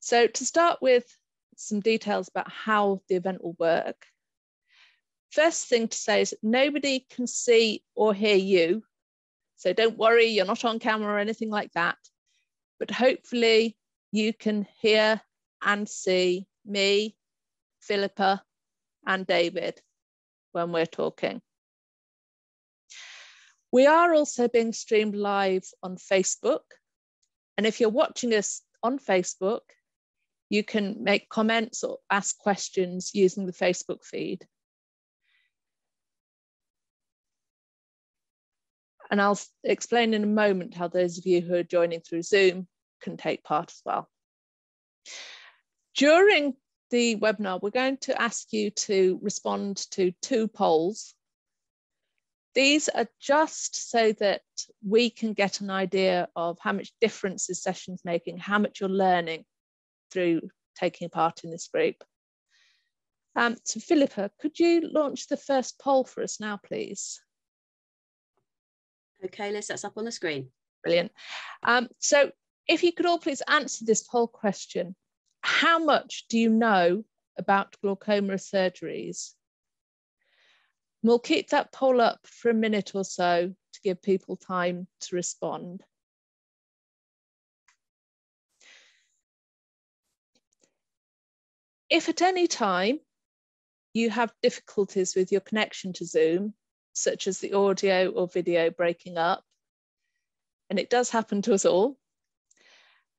So to start with some details about how the event will work. First thing to say is that nobody can see or hear you. So don't worry, you're not on camera or anything like that. But hopefully you can hear and see me, Philippa, and David when we're talking. We are also being streamed live on Facebook. And if you're watching us on Facebook, you can make comments or ask questions using the Facebook feed. And I'll explain in a moment how those of you who are joining through Zoom can take part as well. During the webinar, we're going to ask you to respond to 2 polls. These are just so that we can get an idea of how much difference this session's making, how much you're learning through taking part in this group. So Philippa, could you launch the first poll for us now, please? Okay, Liz, that's up on the screen. Brilliant. So if you could all please answer this poll question. How much do you know about glaucoma surgeries? We'll keep that poll up for a minute or so to give people time to respond. If at any time you have difficulties with your connection to Zoom, such as the audio or video breaking up, and it does happen to us all,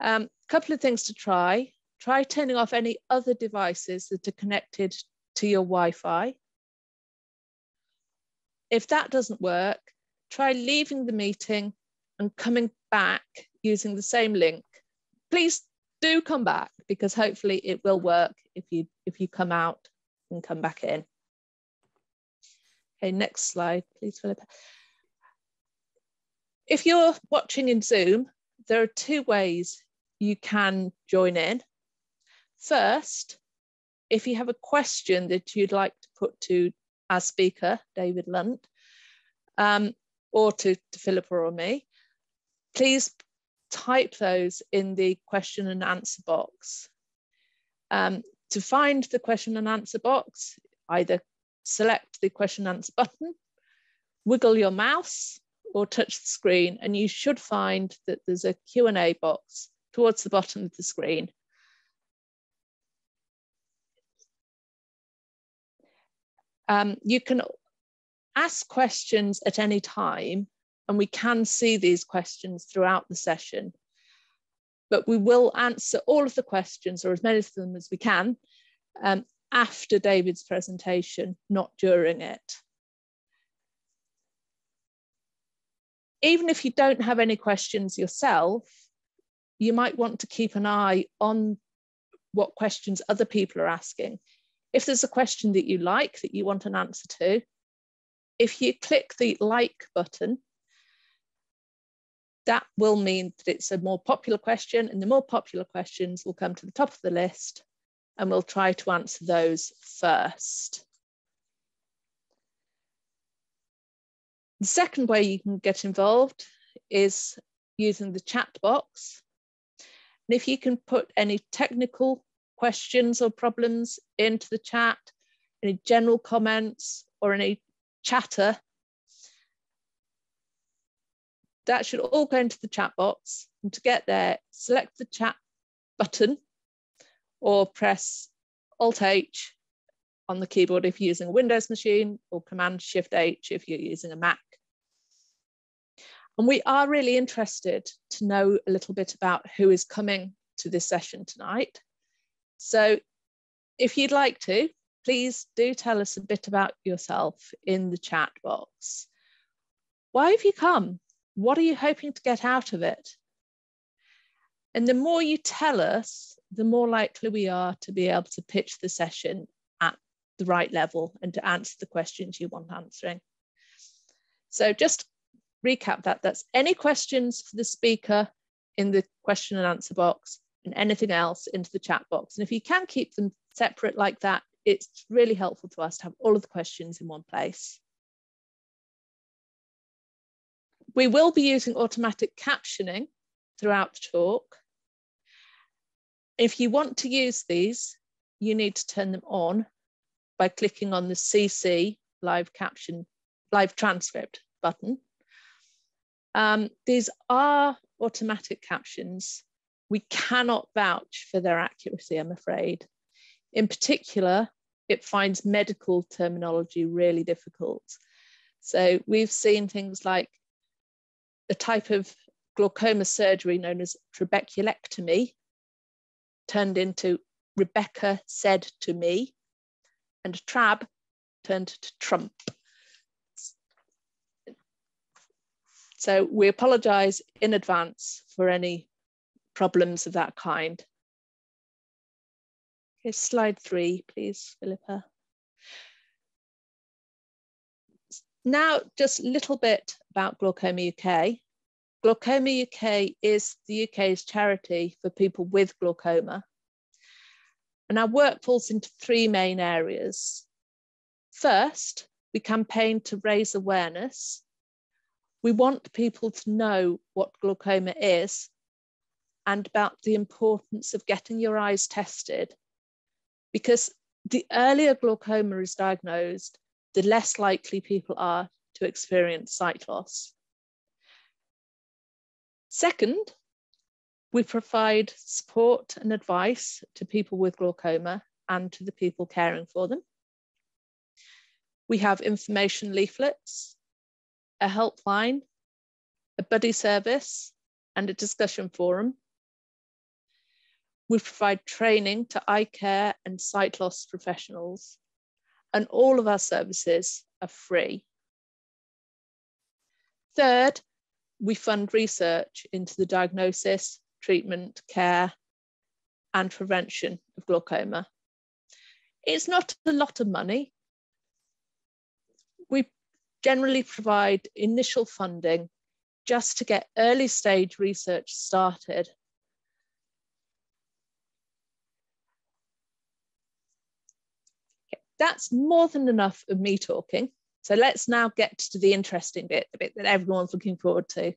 a couple of things to try. Try turning off any other devices that are connected to your Wi-Fi. If that doesn't work, try leaving the meeting and coming back using the same link. Please do come back, because hopefully it will work if you come out and come back in. Okay, next slide, please, Philippa. If you're watching in Zoom, there are 2 ways you can join in. First, if you have a question that you'd like to put to our speaker, David Lunt, or to Philippa or me, please type those in the question and answer box. To find the question and answer box, either select the question and answer button, wiggle your mouse, or touch the screen, and you should find that there's a Q&A box towards the bottom of the screen. You can ask questions at any time, and we can see these questions throughout the session, but we will answer all of the questions, or as many of them as we can, after David's presentation, not during it. Even if you don't have any questions yourself, you might want to keep an eye on what questions other people are asking. If there's a question that you like, that you want an answer to, if you click the like button, that will mean that it's a more popular question, and the more popular questions will come to the top of the list, and we'll try to answer those first. The second way you can get involved is using the chat box. And if you can put any technical questions or problems into the chat, any general comments or any chatter, that should all go into the chat box. And to get there, select the chat button or press Alt-H on the keyboard if you're using a Windows machine, or Command-Shift-H if you're using a Mac. And we are really interested to know a little bit about who is coming to this session tonight. So if you'd like to, please do tell us a bit about yourself in the chat box. Why have you come? What are you hoping to get out of it? And the more you tell us, the more likely we are to be able to pitch the session at the right level and to answer the questions you want answering. So just recap that. That's any questions for the speaker in the question and answer box, and anything else into the chat box. And if you can keep them separate like that, it's really helpful to us to have all of the questions in one place. We will be using automatic captioning throughout the talk. If you want to use these, you need to turn them on by clicking on the CC live transcript button. These are automatic captions. We cannot vouch for their accuracy, I'm afraid. In particular, it finds medical terminology really difficult. So we've seen things like the type of glaucoma surgery known as trabeculectomy turned into Rebecca said to me, and Trab turned to Trump. So we apologise in advance for any problems of that kind. Okay, slide 3, please, Philippa. Now, just a little bit about Glaucoma UK. Glaucoma UK is the UK's charity for people with glaucoma. And our work falls into 3 main areas. First, we campaign to raise awareness. We want people to know what glaucoma is and about the importance of getting your eyes tested, because the earlier glaucoma is diagnosed, the less likely people are to experience sight loss. Second, we provide support and advice to people with glaucoma and to the people caring for them. We have information leaflets, a helpline, a buddy service, and a discussion forum. We provide training to eye care and sight loss professionals, and all of our services are free. Third, we fund research into the diagnosis, treatment, care, and prevention of glaucoma. It's not a lot of money. We generally provide initial funding just to get early stage research started. Okay, that's more than enough of me talking. So let's now get to the interesting bit, the bit that everyone's looking forward to.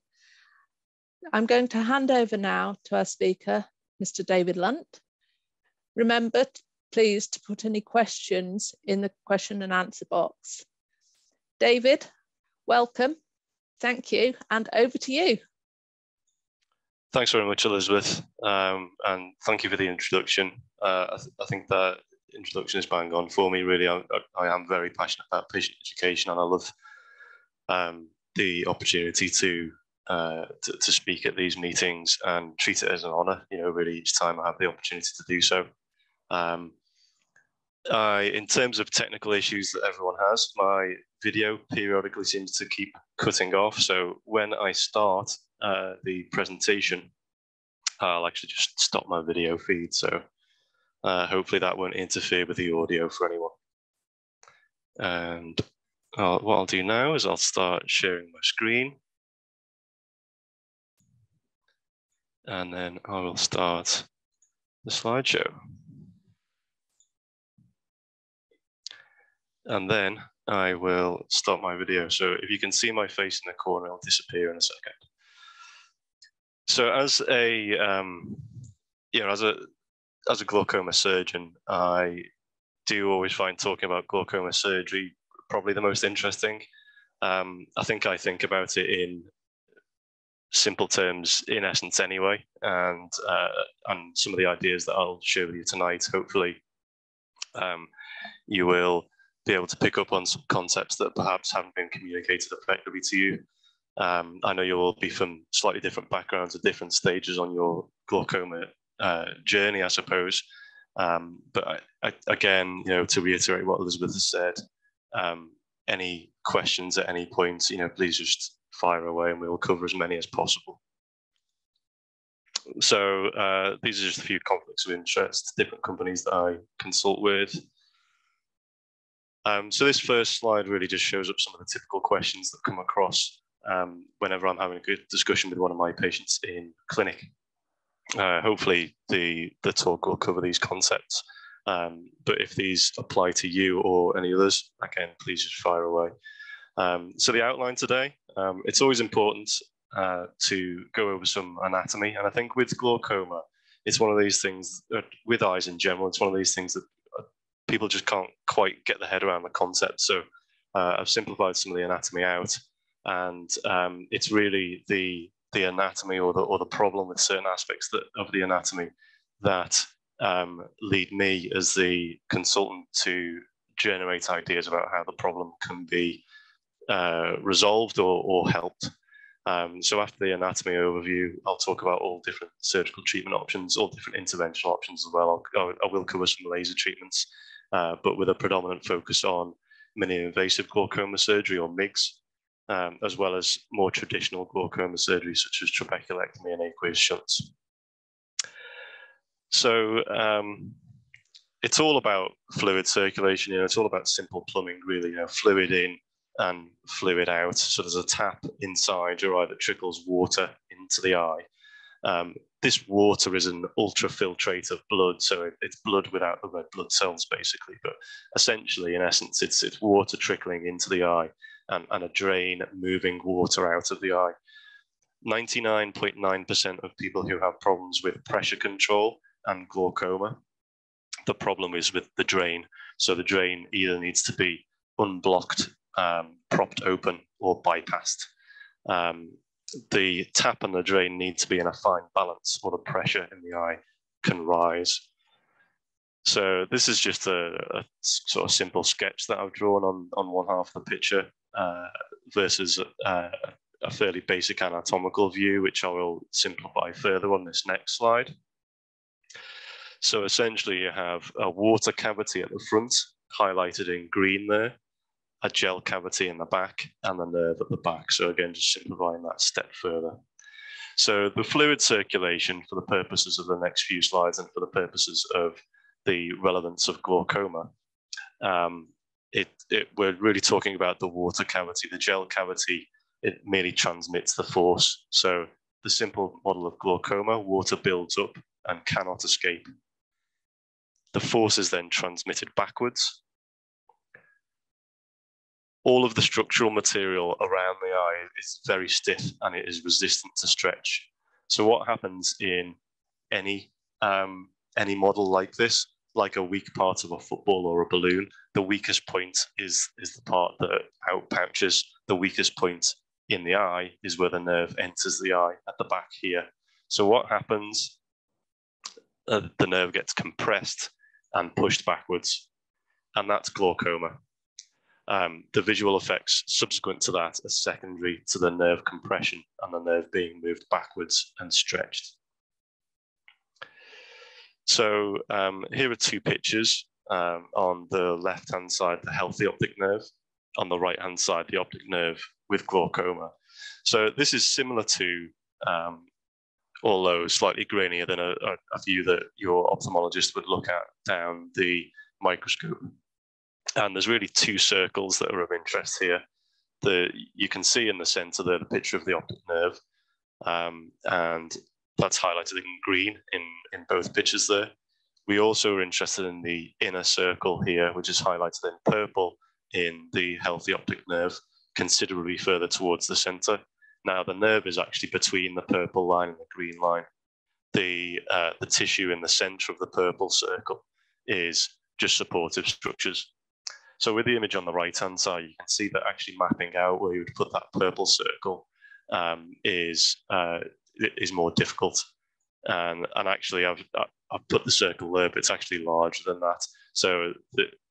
I'm going to hand over now to our speaker, Mr. David Lunt. Remember, please, to put any questions in the question and answer box. David, welcome. Thank you, and over to you. Thanks very much, Elizabeth, and thank you for the introduction. I think that introduction is bang on for me, really. I am very passionate about patient education, and I love the opportunity to speak at these meetings and treat it as an honour, you know, really each time I have the opportunity to do so. In terms of technical issues that everyone has, my video periodically seems to keep cutting off. So when I start the presentation, I'll actually just stop my video feed. So hopefully that won't interfere with the audio for anyone. And what I'll do now is I'll start sharing my screen. And then I will start the slideshow. And then I will stop my video. So if you can see my face in the corner, it'll disappear in a second. So as a as a glaucoma surgeon, I do always find talking about glaucoma surgery probably the most interesting. I think about it in simple terms, in essence, anyway, and some of the ideas that I'll share with you tonight, hopefully, you will be able to pick up on some concepts that perhaps haven't been communicated effectively to you. I know you'll all be from slightly different backgrounds at different stages on your glaucoma journey, I suppose. But again, you know, to reiterate what Elizabeth has said, any questions at any point, you know, please just fire away and we will cover as many as possible. So these are just a few conflicts of interest, different companies that I consult with. So this first slide really just shows up some of the typical questions that come across whenever I'm having a good discussion with one of my patients in clinic. Hopefully the talk will cover these concepts, but if these apply to you or any others, again, please just fire away. So the outline today, it's always important to go over some anatomy, and I think with glaucoma, it's one of these things with eyes in general. It's one of these things that people just can't quite get their head around the concept. So I've simplified some of the anatomy out, and it's really the anatomy or the problem with certain aspects of the anatomy that lead me as the consultant to generate ideas about how the problem can be resolved or helped. So after the anatomy overview, I'll talk about all different surgical treatment options, all different interventional options as well. I will cover some laser treatments, but with a predominant focus on minimally invasive glaucoma surgery, or Migs, as well as more traditional glaucoma surgery such as trabeculectomy and aqueous shunts. So it's all about fluid circulation. It's all about simple plumbing, really. Fluid in and fluid out. So there's a tap inside your eye that trickles water into the eye. This water is an ultrafiltrate of blood, so it's blood without the red blood cells, basically. But essentially, in essence, it's water trickling into the eye and a drain moving water out of the eye. 99.9% of people who have problems with pressure control and glaucoma, the problem is with the drain. So the drain either needs to be unblocked, propped open, or bypassed. The tap and the drain need to be in a fine balance, or the pressure in the eye can rise. So this is just a sort of simple sketch that I've drawn on one half of the picture versus a fairly basic anatomical view, which I will simplify further on this next slide. So essentially you have a water cavity at the front, highlighted in green there, a gel cavity in the back, and the nerve at the back. So again, just simplifying that step further. So the fluid circulation, for the purposes of the next few slides and for the purposes of the relevance of glaucoma, we're really talking about the water cavity. The gel cavity, it merely transmits the force. So the simple model of glaucoma, water builds up and cannot escape. The force is then transmitted backwards. All of the structural material around the eye is very stiff and it is resistant to stretch. So what happens in any model like this, like a weak part of a football or a balloon, the weakest point is the part that outpouches. The weakest point in the eye is where the nerve enters the eye at the back here. So what happens? The nerve gets compressed and pushed backwards, and that's glaucoma. The visual effects subsequent to that are secondary to the nerve compression and the nerve being moved backwards and stretched. So here are two pictures. On the left-hand side, the healthy optic nerve. On the right-hand side, the optic nerve with glaucoma. So this is similar to, although slightly grainier than a view that your ophthalmologist would look at down the microscope. And there's really two circles that are of interest here. You can see in the center there the picture of the optic nerve, and that's highlighted in green in both pictures there. We also are interested in the inner circle here, which is highlighted in purple in the healthy optic nerve, considerably further towards the center. Now the nerve is actually between the purple line and the green line. The tissue in the center of the purple circle is just supportive structures. So with the image on the right-hand side, you can see that actually mapping out where you would put that purple circle is more difficult. And actually, I've put the circle there, but it's actually larger than that. So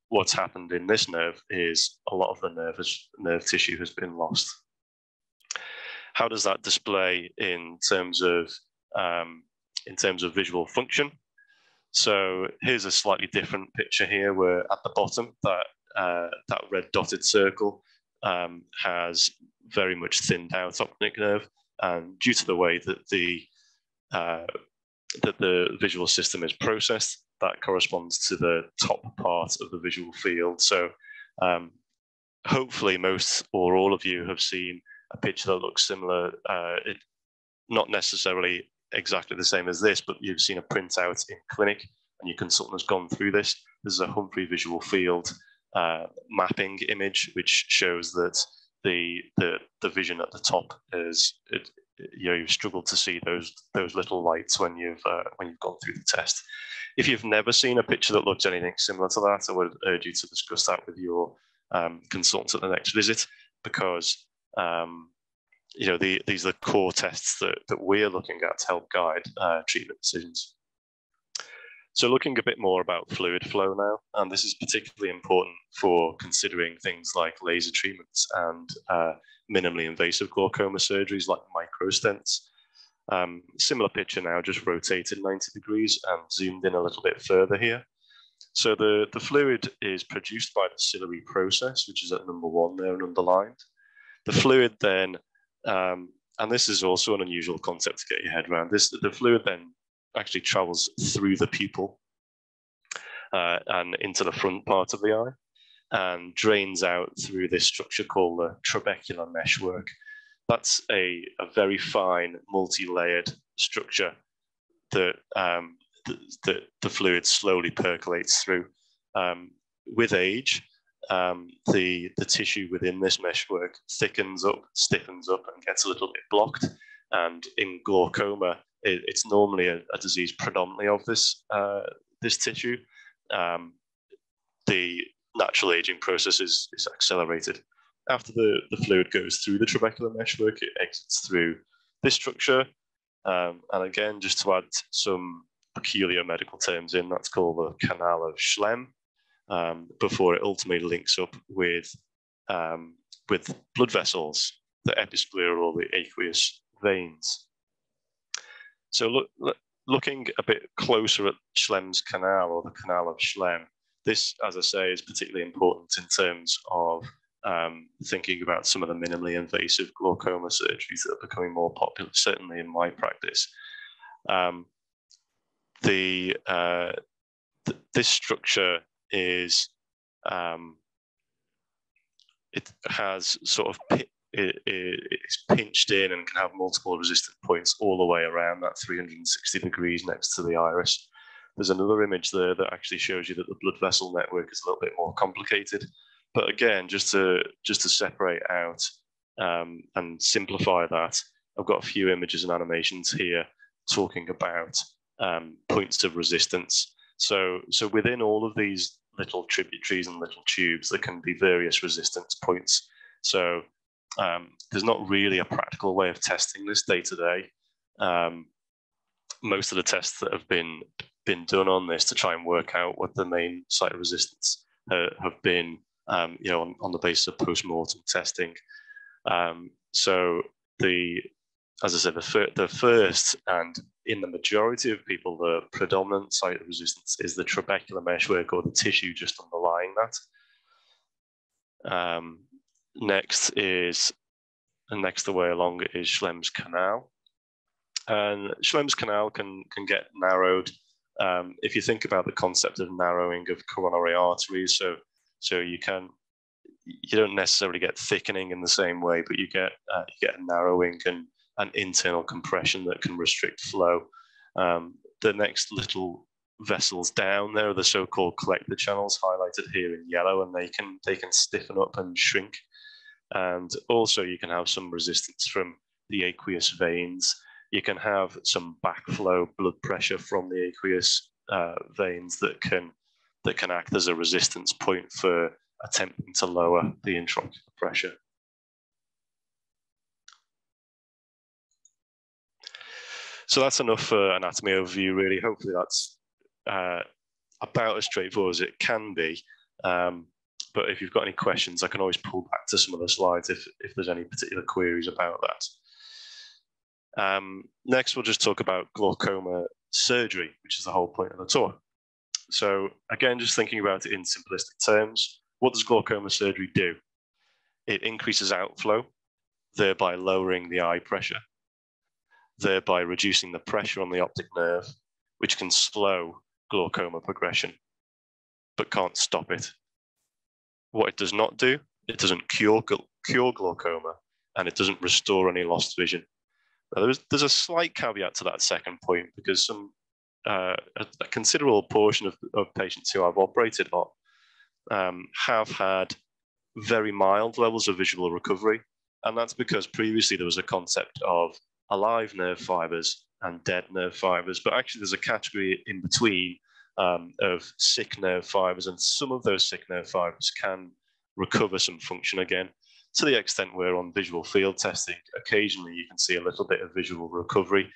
what's happened in this nerve is a lot of the nerve tissue has been lost. How does that display in terms of visual function? So here's a slightly different picture here, where at the bottom that red dotted circle has very much thinned out optic nerve, and due to the way that the visual system is processed, that corresponds to the top part of the visual field. So hopefully most or all of you have seen a picture that looks similar, not necessarily exactly the same as this, but you've seen a printout in clinic and your consultant has gone through this. This is a Humphrey visual field mapping image, which shows that the vision at the top you've struggled to see those little lights when you've gone through the test. If you've never seen a picture that looks anything similar to that, I would urge you to discuss that with your consultant at the next visit, because these are the core tests that we're looking at to help guide treatment decisions. So looking a bit more about fluid flow now, and this is particularly important for considering things like laser treatments and minimally invasive glaucoma surgeries like micro stents. Similar picture now, just rotated 90 degrees and zoomed in a little bit further here. So the fluid is produced by the ciliary process, which is at number 1 there and underlined. The fluid then, and this is also an unusual concept to get your head around, the fluid then actually travels through the pupil and into the front part of the eye and drains out through this structure called the trabecular meshwork. That's a very fine, multi-layered structure that the fluid slowly percolates through. With age, the tissue within this meshwork thickens up, stiffens up, and gets a little bit blocked. And in glaucoma, it's normally a disease predominantly of this tissue. The natural aging process is accelerated. After the fluid goes through the trabecular meshwork, it exits through this structure. And again, just to add some peculiar medical terms in, that's called the Canal of Schlemm, before it ultimately links up with blood vessels, the episcleral or the aqueous veins. So looking a bit closer at Schlemm's canal, or the Canal of Schlemm, this, as I say, is particularly important in terms of thinking about some of the minimally invasive glaucoma surgeries that are becoming more popular, certainly in my practice. This structure is, it has sort of, it's pinched in and can have multiple resistant points all the way around that 360 degrees next to the iris. There's another image there that actually shows you that the blood vessel network is a little bit more complicated. But again, just to separate out and simplify that, I've got a few images and animations here talking about points of resistance. So within all of these little tributaries and little tubes, there can be various resistance points. So there's not really a practical way of testing this day to day. Most of the tests that have been done on this to try and work out what the main site of resistance have been, on the basis of post-mortem testing. So as I said, the first, and in the majority of people, the predominant site of resistance is the trabecular meshwork, or the tissue just underlying that. Next away along is Schlemm's canal. And Schlemm's canal can get narrowed. If you think about the concept of narrowing of coronary arteries, so you don't necessarily get thickening in the same way, but you get a narrowing and an internal compression that can restrict flow. The next little vessels down there are the so-called collector channels, highlighted here in yellow, and they can stiffen up and shrink. And also you can have some resistance from the aqueous veins. You can have some backflow blood pressure from the aqueous veins that can act as a resistance point for attempting to lower the intraocular pressure. So that's enough for anatomy overview, really. Hopefully that's about as straightforward as it can be. But if you've got any questions, I can always pull back to some of the slides if there's any particular queries about that. Next, we'll just talk about glaucoma surgery, which is the whole point of the talk. So again, just thinking about it in simplistic terms, what does glaucoma surgery do? It increases outflow, thereby lowering the eye pressure, thereby reducing the pressure on the optic nerve, which can slow glaucoma progression, but can't stop it. What it does not do, it doesn't cure glaucoma, and it doesn't restore any lost vision. Now, there's a slight caveat to that second point, because a considerable portion of patients who I've operated on have had very mild levels of visual recovery. And that's because previously there was a concept of alive nerve fibers and dead nerve fibers, but actually there's a category in between of sick nerve fibers, and some of those sick nerve fibers can recover some function again, to the extent where on visual field testing, occasionally you can see a little bit of visual recovery,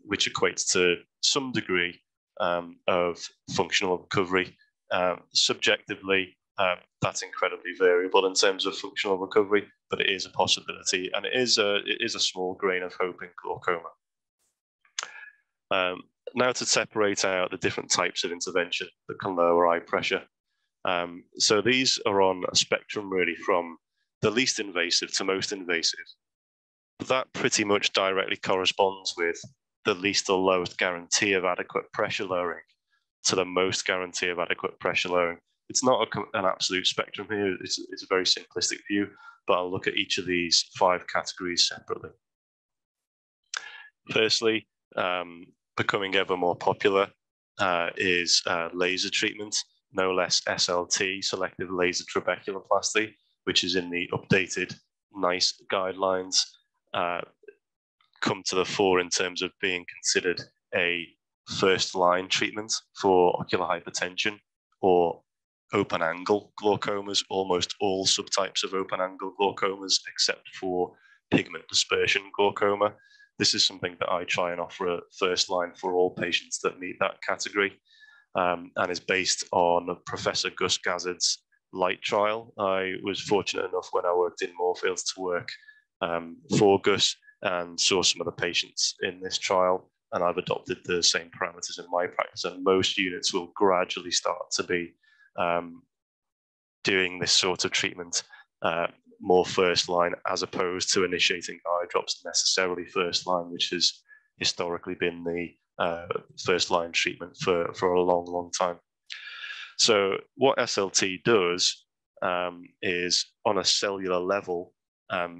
which equates to some degree of functional recovery. Subjectively, that's incredibly variable in terms of functional recovery, but it is a possibility, and it is a small grain of hope in glaucoma. Now to separate out the different types of intervention that can lower eye pressure. So these are on a spectrum really from the least invasive to most invasive. That pretty much directly corresponds with the least or lowest guarantee of adequate pressure lowering to the most guarantee of adequate pressure lowering. It's not an absolute spectrum here, it's a very simplistic view, but I'll look at each of these 5 categories separately. Firstly, becoming ever more popular is laser treatment, no less SLT, selective laser trabeculoplasty, which is in the updated NICE guidelines, come to the fore in terms of being considered a first-line treatment for ocular hypertension or open-angle glaucomas, almost all subtypes of open-angle glaucomas except for pigment dispersion glaucoma. This is something that I try and offer a first line for all patients that meet that category, and is based on Professor Gus Gazzard's light trial. I was fortunate enough when I worked in Moorfields to work for Gus and saw some of the patients in this trial, and I've adopted the same parameters in my practice, and most units will gradually start to be doing this sort of treatment more first line, as opposed to initiating eye drops necessarily first line, which has historically been the first line treatment for a long, long time. So what SLT does is, on a cellular level,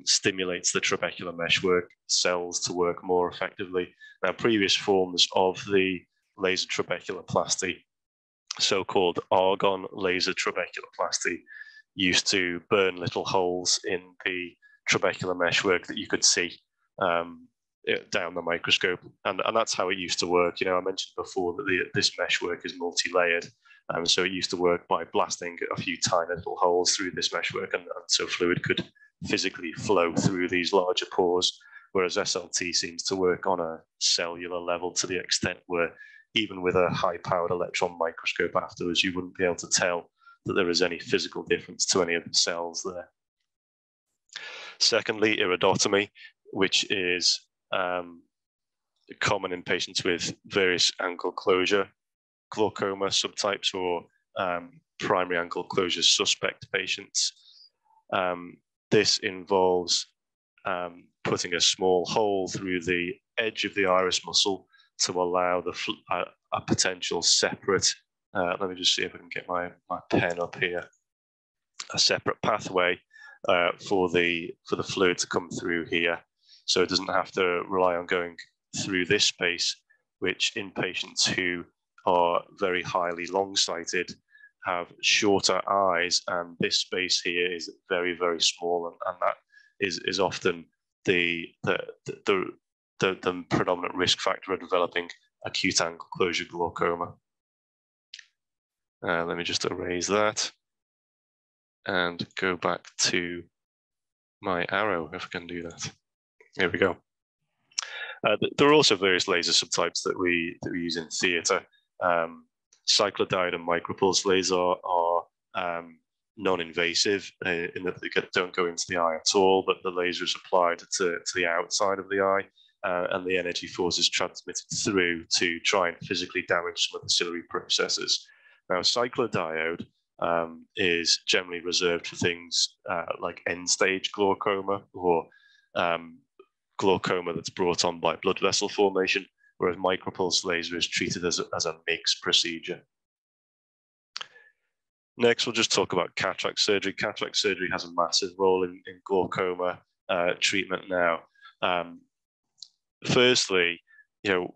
stimulates the trabecular meshwork cells to work more effectively. Now, previous forms of the laser trabeculoplasty, so-called argon laser trabeculoplasty, used to burn little holes in the trabecular meshwork that you could see down the microscope, and that's how it used to work. You know, I mentioned before that this meshwork is multi-layered, so it used to work by blasting a few tiny little holes through this meshwork, and so fluid could physically flow through these larger pores, whereas SLT seems to work on a cellular level to the extent where even with a high-powered electron microscope afterwards, you wouldn't be able to tell that there is any physical difference to any of the cells there. Secondly, iridotomy, which is common in patients with various angle closure glaucoma subtypes or primary angle closure suspect patients. This involves putting a small hole through the edge of the iris muscle to allow a potential separate, let me just see if I can get my pen up here, a separate pathway for the fluid to come through here, so it doesn't have to rely on going through this space, which in patients who are very highly long-sighted have shorter eyes, and this space here is very, very small, and that is often the predominant risk factor of developing acute angle closure glaucoma. Let me just erase that and go back to my arrow, if I can do that. Here we go. There are also various laser subtypes that we use in theatre. Cyclodiode and micropulse laser are non-invasive in that they don't go into the eye at all, but the laser is applied to the outside of the eye, and the energy force is transmitted through to try and physically damage some of the ciliary processes. Now, cyclodiode is generally reserved for things like end-stage glaucoma or glaucoma that's brought on by blood vessel formation, whereas micropulse laser is treated as a Migs procedure. Next, we'll just talk about cataract surgery. Cataract surgery has a massive role in glaucoma treatment now. Firstly, you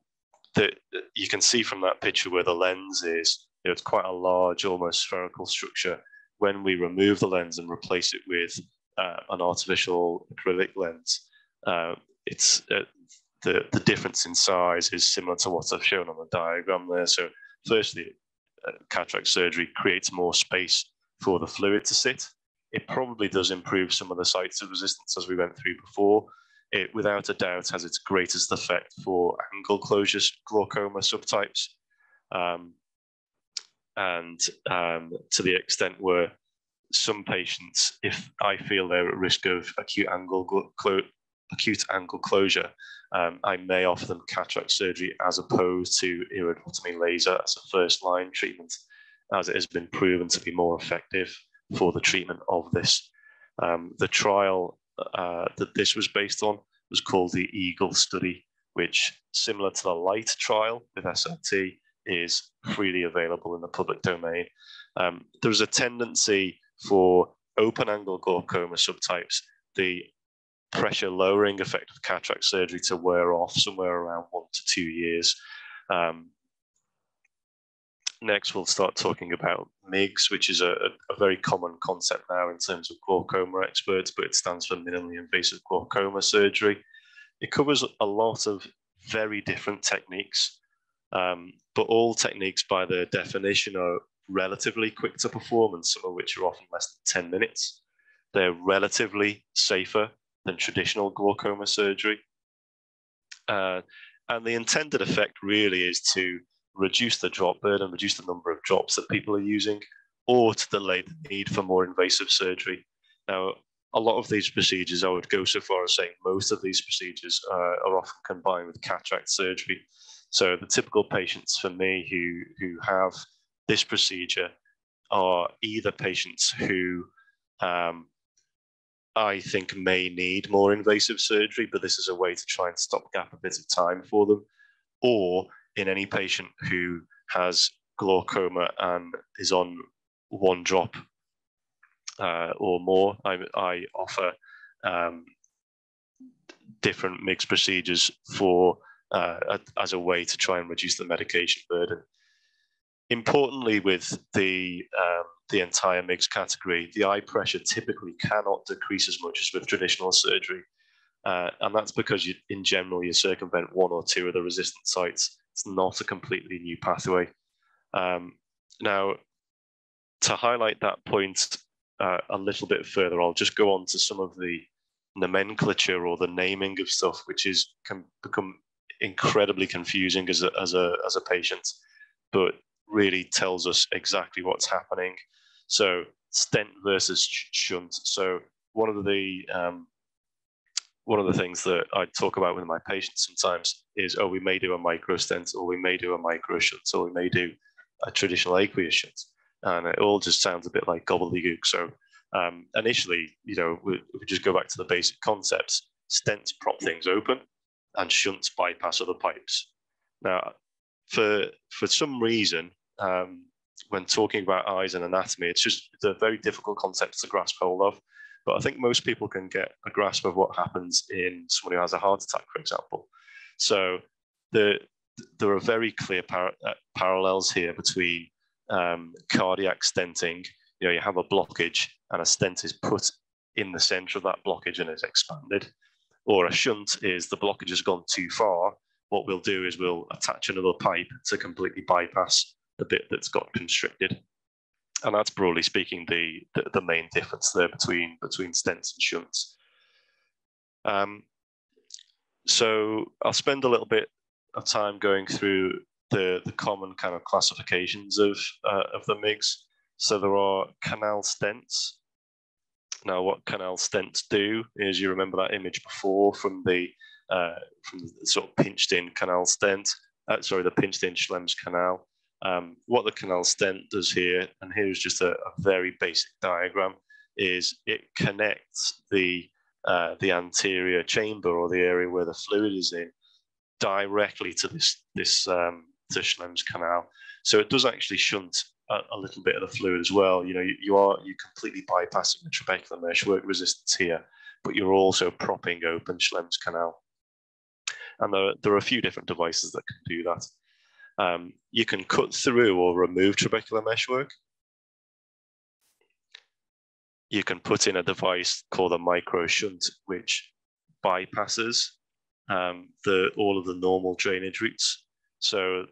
can see from that picture where the lens is, it's quite a large, almost spherical structure. When we remove the lens and replace it with an artificial acrylic lens, the difference in size is similar to what I've shown on the diagram there. So firstly, cataract surgery creates more space for the fluid to sit. It probably does improve some of the sites of resistance as we went through before. It, without a doubt, has its greatest effect for angle closure glaucoma subtypes. To the extent where some patients, if I feel they're at risk of acute angle closure, I may offer them cataract surgery as opposed to iridotomy laser as a first-line treatment, as it has been proven to be more effective for the treatment of this. The trial that this was based on was called the Eagle study, which, similar to the Light trial with SLT, is freely available in the public domain. There's a tendency for open angle glaucoma subtypes, the pressure lowering effect of cataract surgery to wear off somewhere around 1 to 2 years. Next, we'll start talking about Migs, which is a very common concept now in terms of glaucoma experts, but it stands for minimally invasive glaucoma surgery. It covers a lot of very different techniques, but all techniques by their definition are relatively quick to perform, and some of which are often less than 10 minutes. They're relatively safer than traditional glaucoma surgery. And the intended effect really is to reduce the drop burden, reduce the number of drops that people are using, or to delay the need for more invasive surgery. Now, a lot of these procedures, I would go so far as saying most of these procedures are often combined with cataract surgery. So the typical patients for me who have this procedure are either patients who I think may need more invasive surgery, but this is a way to try and stopgap a bit of time for them, or in any patient who has glaucoma and is on 1 drop or more. I offer different mixed procedures for as a way to try and reduce the medication burden. Importantly, with the entire Migs category, the eye pressure typically cannot decrease as much as with traditional surgery. And that's because in general, you circumvent 1 or 2 of the resistant sites. It's not a completely new pathway. Now, to highlight that point a little bit further, I'll just go on to some of the nomenclature or the naming of stuff, which can become incredibly confusing as a patient, but really tells us exactly what's happening. So stent versus shunt. So one of the things that I talk about with my patients sometimes is, oh, we may do a micro stent, or we may do a micro shunt, or we may do a traditional aqueous shunt. And it all just sounds a bit like gobbledygook. So initially, we just go back to the basic concepts. Stents prop things open, and shunts bypass other pipes. Now, for some reason, when talking about eyes and anatomy, it's a very difficult concept to grasp hold of. But I think most people can get a grasp of what happens in someone who has a heart attack, for example. So there are very clear parallels here between cardiac stenting. You have a blockage and a stent is put in the center of that blockage and is expanded. Or a shunt is the blockage has gone too far. What we'll do is we'll attach another pipe to completely bypass the bit that's got constricted. And that's, broadly speaking, the main difference there between stents and shunts. So I'll spend a little bit of time going through the common kind of classifications of the Migs. So there are canal stents. Now, what canal stents do is, you remember that image before from the sort of pinched-in canal stent. The pinched-in Schlemm's canal. What the canal stent does here, and here's just a very basic diagram, is it connects the anterior chamber, or the area where the fluid is in, directly to to Schlemm's canal. So it does actually shunt a little bit of the fluid as well. You're completely bypassing the trabecular meshwork resistance here, but you're also propping open Schlemm's canal. And there are a few different devices that can do that. You can cut through or remove trabecular meshwork. You can put in a device called a micro shunt, which bypasses all of the normal drainage routes. So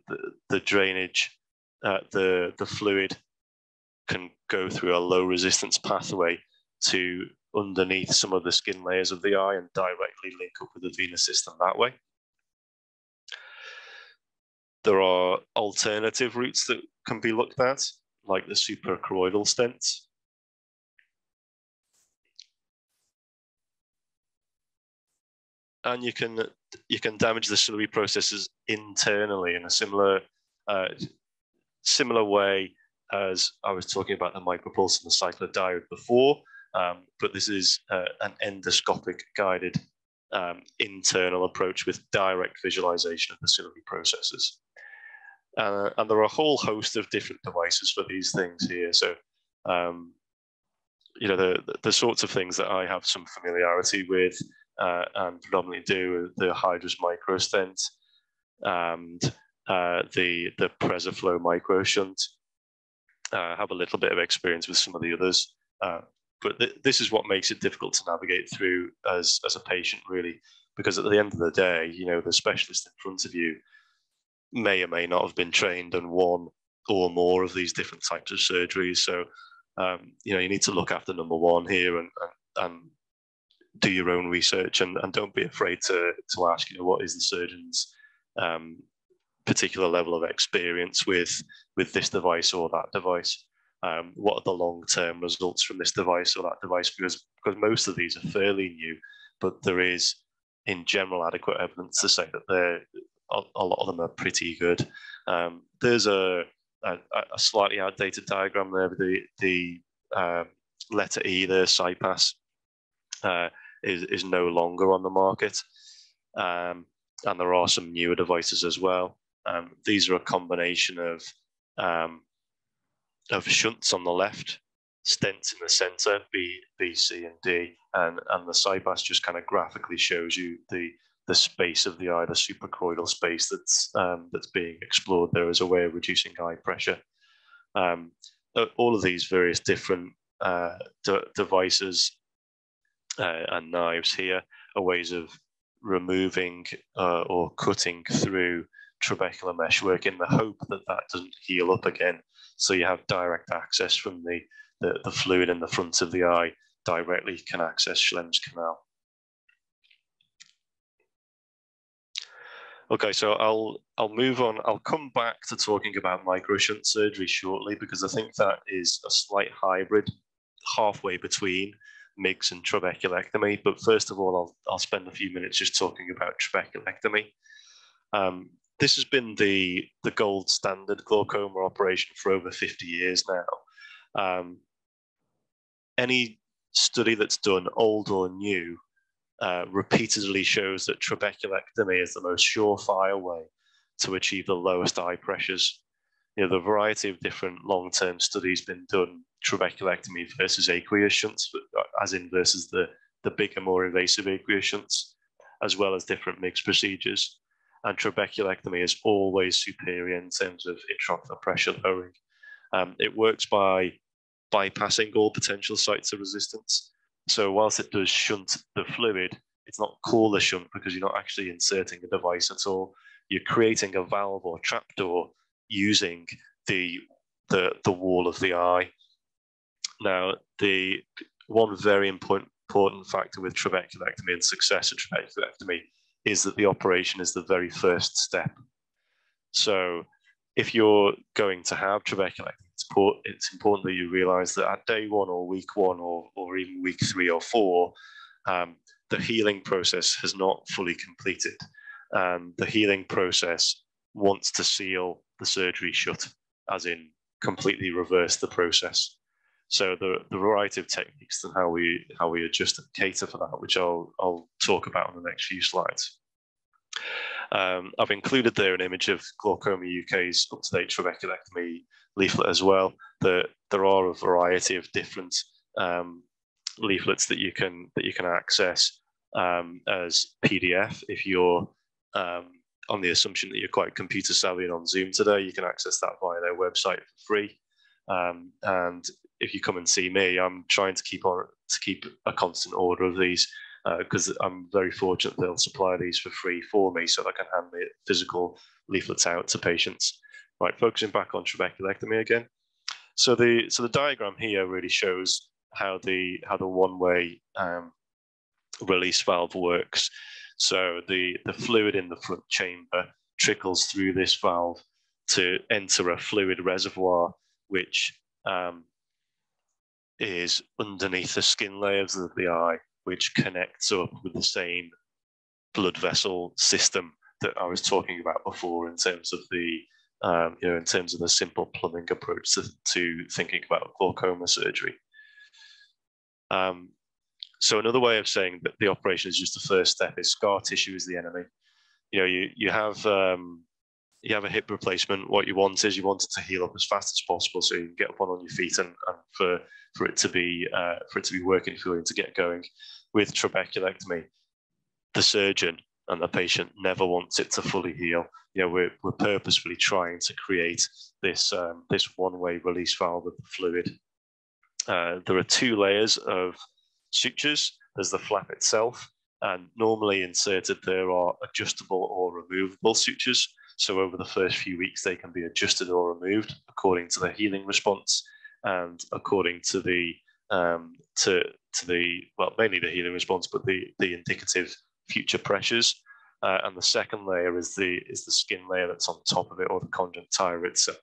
the drainage, the fluid can go through a low resistance pathway to underneath some of the skin layers of the eye and directly link up with the venous system that way. There are alternative routes that can be looked at, like the suprachoroidal stents. And you can damage the ciliary processes internally in a similar way as I was talking about the micropulse and the cyclodiode before, but this is an endoscopic guided internal approach with direct visualization of the ciliary processes. And there are a whole host of different devices for these things here. So, you know, the sorts of things that I have some familiarity with and predominantly do the Hydrus micro stent and the PreserFlow micro shunt. I have a little bit of experience with some of the others, but this is what makes it difficult to navigate through as a patient, really, because at the end of the day, you know, the specialist in front of you may or may not have been trained on one or more of these different types of surgeries. So, you know, you need to look after number one here and do your own research and don't be afraid to ask, you know, what is the surgeon's particular level of experience with this device or that device? What are the long-term results from this device or that device? Because most of these are fairly new, but there is, in general, adequate evidence to say that a lot of them are pretty good. There's a slightly outdated diagram there with the letter E there, CyPass, is no longer on the market. And there are some newer devices as well. These are a combination of shunts on the left, stents in the center, B, C, and D, and the CyPass just kind of graphically shows you the space of the eye, the suprachoroidal space that's being explored there as a way of reducing eye pressure. All of these various different devices and knives here are ways of removing or cutting through trabecular meshwork in the hope that that doesn't heal up again. So you have direct access from the fluid in the front of the eye directly can access Schlemm's canal. Okay, so I'll move on. I'll come back to talking about microshunt surgery shortly because I think that is a slight hybrid halfway between Migs and trabeculectomy. But first of all, I'll spend a few minutes just talking about trabeculectomy. This has been the gold standard glaucoma operation for over 50 years now. Any study that's done, old or new, repeatedly shows that trabeculectomy is the most surefire way to achieve the lowest eye pressures. You know, the variety of different long-term studies been done, trabeculectomy versus aqueous shunts, as in versus the bigger, more invasive aqueous shunts, as well as different mixed procedures. And trabeculectomy is always superior in terms of intraocular pressure lowering. It works by bypassing all potential sites of resistance. So whilst it does shunt the fluid, it's not called a shunt because you're not actually inserting a device at all. You're creating a valve or trapdoor using the wall of the eye. Now, the one very important factor with trabeculectomy and success of trabeculectomy is that the operation is the very first step. So if you're going to have trabeculectomy, it's important that you realize that at day one or week one or even week 3 or 4, the healing process has not fully completed. The healing process wants to seal the surgery shut, as in completely reverse the process. So the variety of techniques and how we adjust and cater for that, which I'll talk about in the next few slides. I've included there an image of Glaucoma UK's up-to-date trabeculectomy leaflet as well. There are a variety of different leaflets that you can access as PDF. If you're on the assumption that you're quite computer savvy and on Zoom today, you can access that via their website for free. And if you come and see me, I'm trying to keep a constant order of these. because I'm very fortunate they'll supply these for free for me so that I can hand the physical leaflets out to patients. Right, focusing back on trabeculectomy again. So the diagram here really shows how the one-way release valve works. So the fluid in the front chamber trickles through this valve to enter a fluid reservoir, which is underneath the skin layers of the eye, which connects up with the same blood vessel system that I was talking about before in terms of the in terms of the simple plumbing approach to thinking about glaucoma surgery. So another way of saying that the operation is just the first step is scar tissue is the enemy. You have a hip replacement. What you want is you want it to heal up as fast as possible, so you can get up on your feet and for it to be working for you to get going. With trabeculectomy, the surgeon and the patient never wants it to fully heal. We're purposefully trying to create this one-way release valve of the fluid. There are 2 layers of sutures. There's the flap itself, and normally inserted there are adjustable or removable sutures. So over the first few weeks, they can be adjusted or removed according to the healing response and according to the mainly the healing response, but the indicative future pressures. And the second layer is the skin layer that's on top of it, or the conjunctiva itself.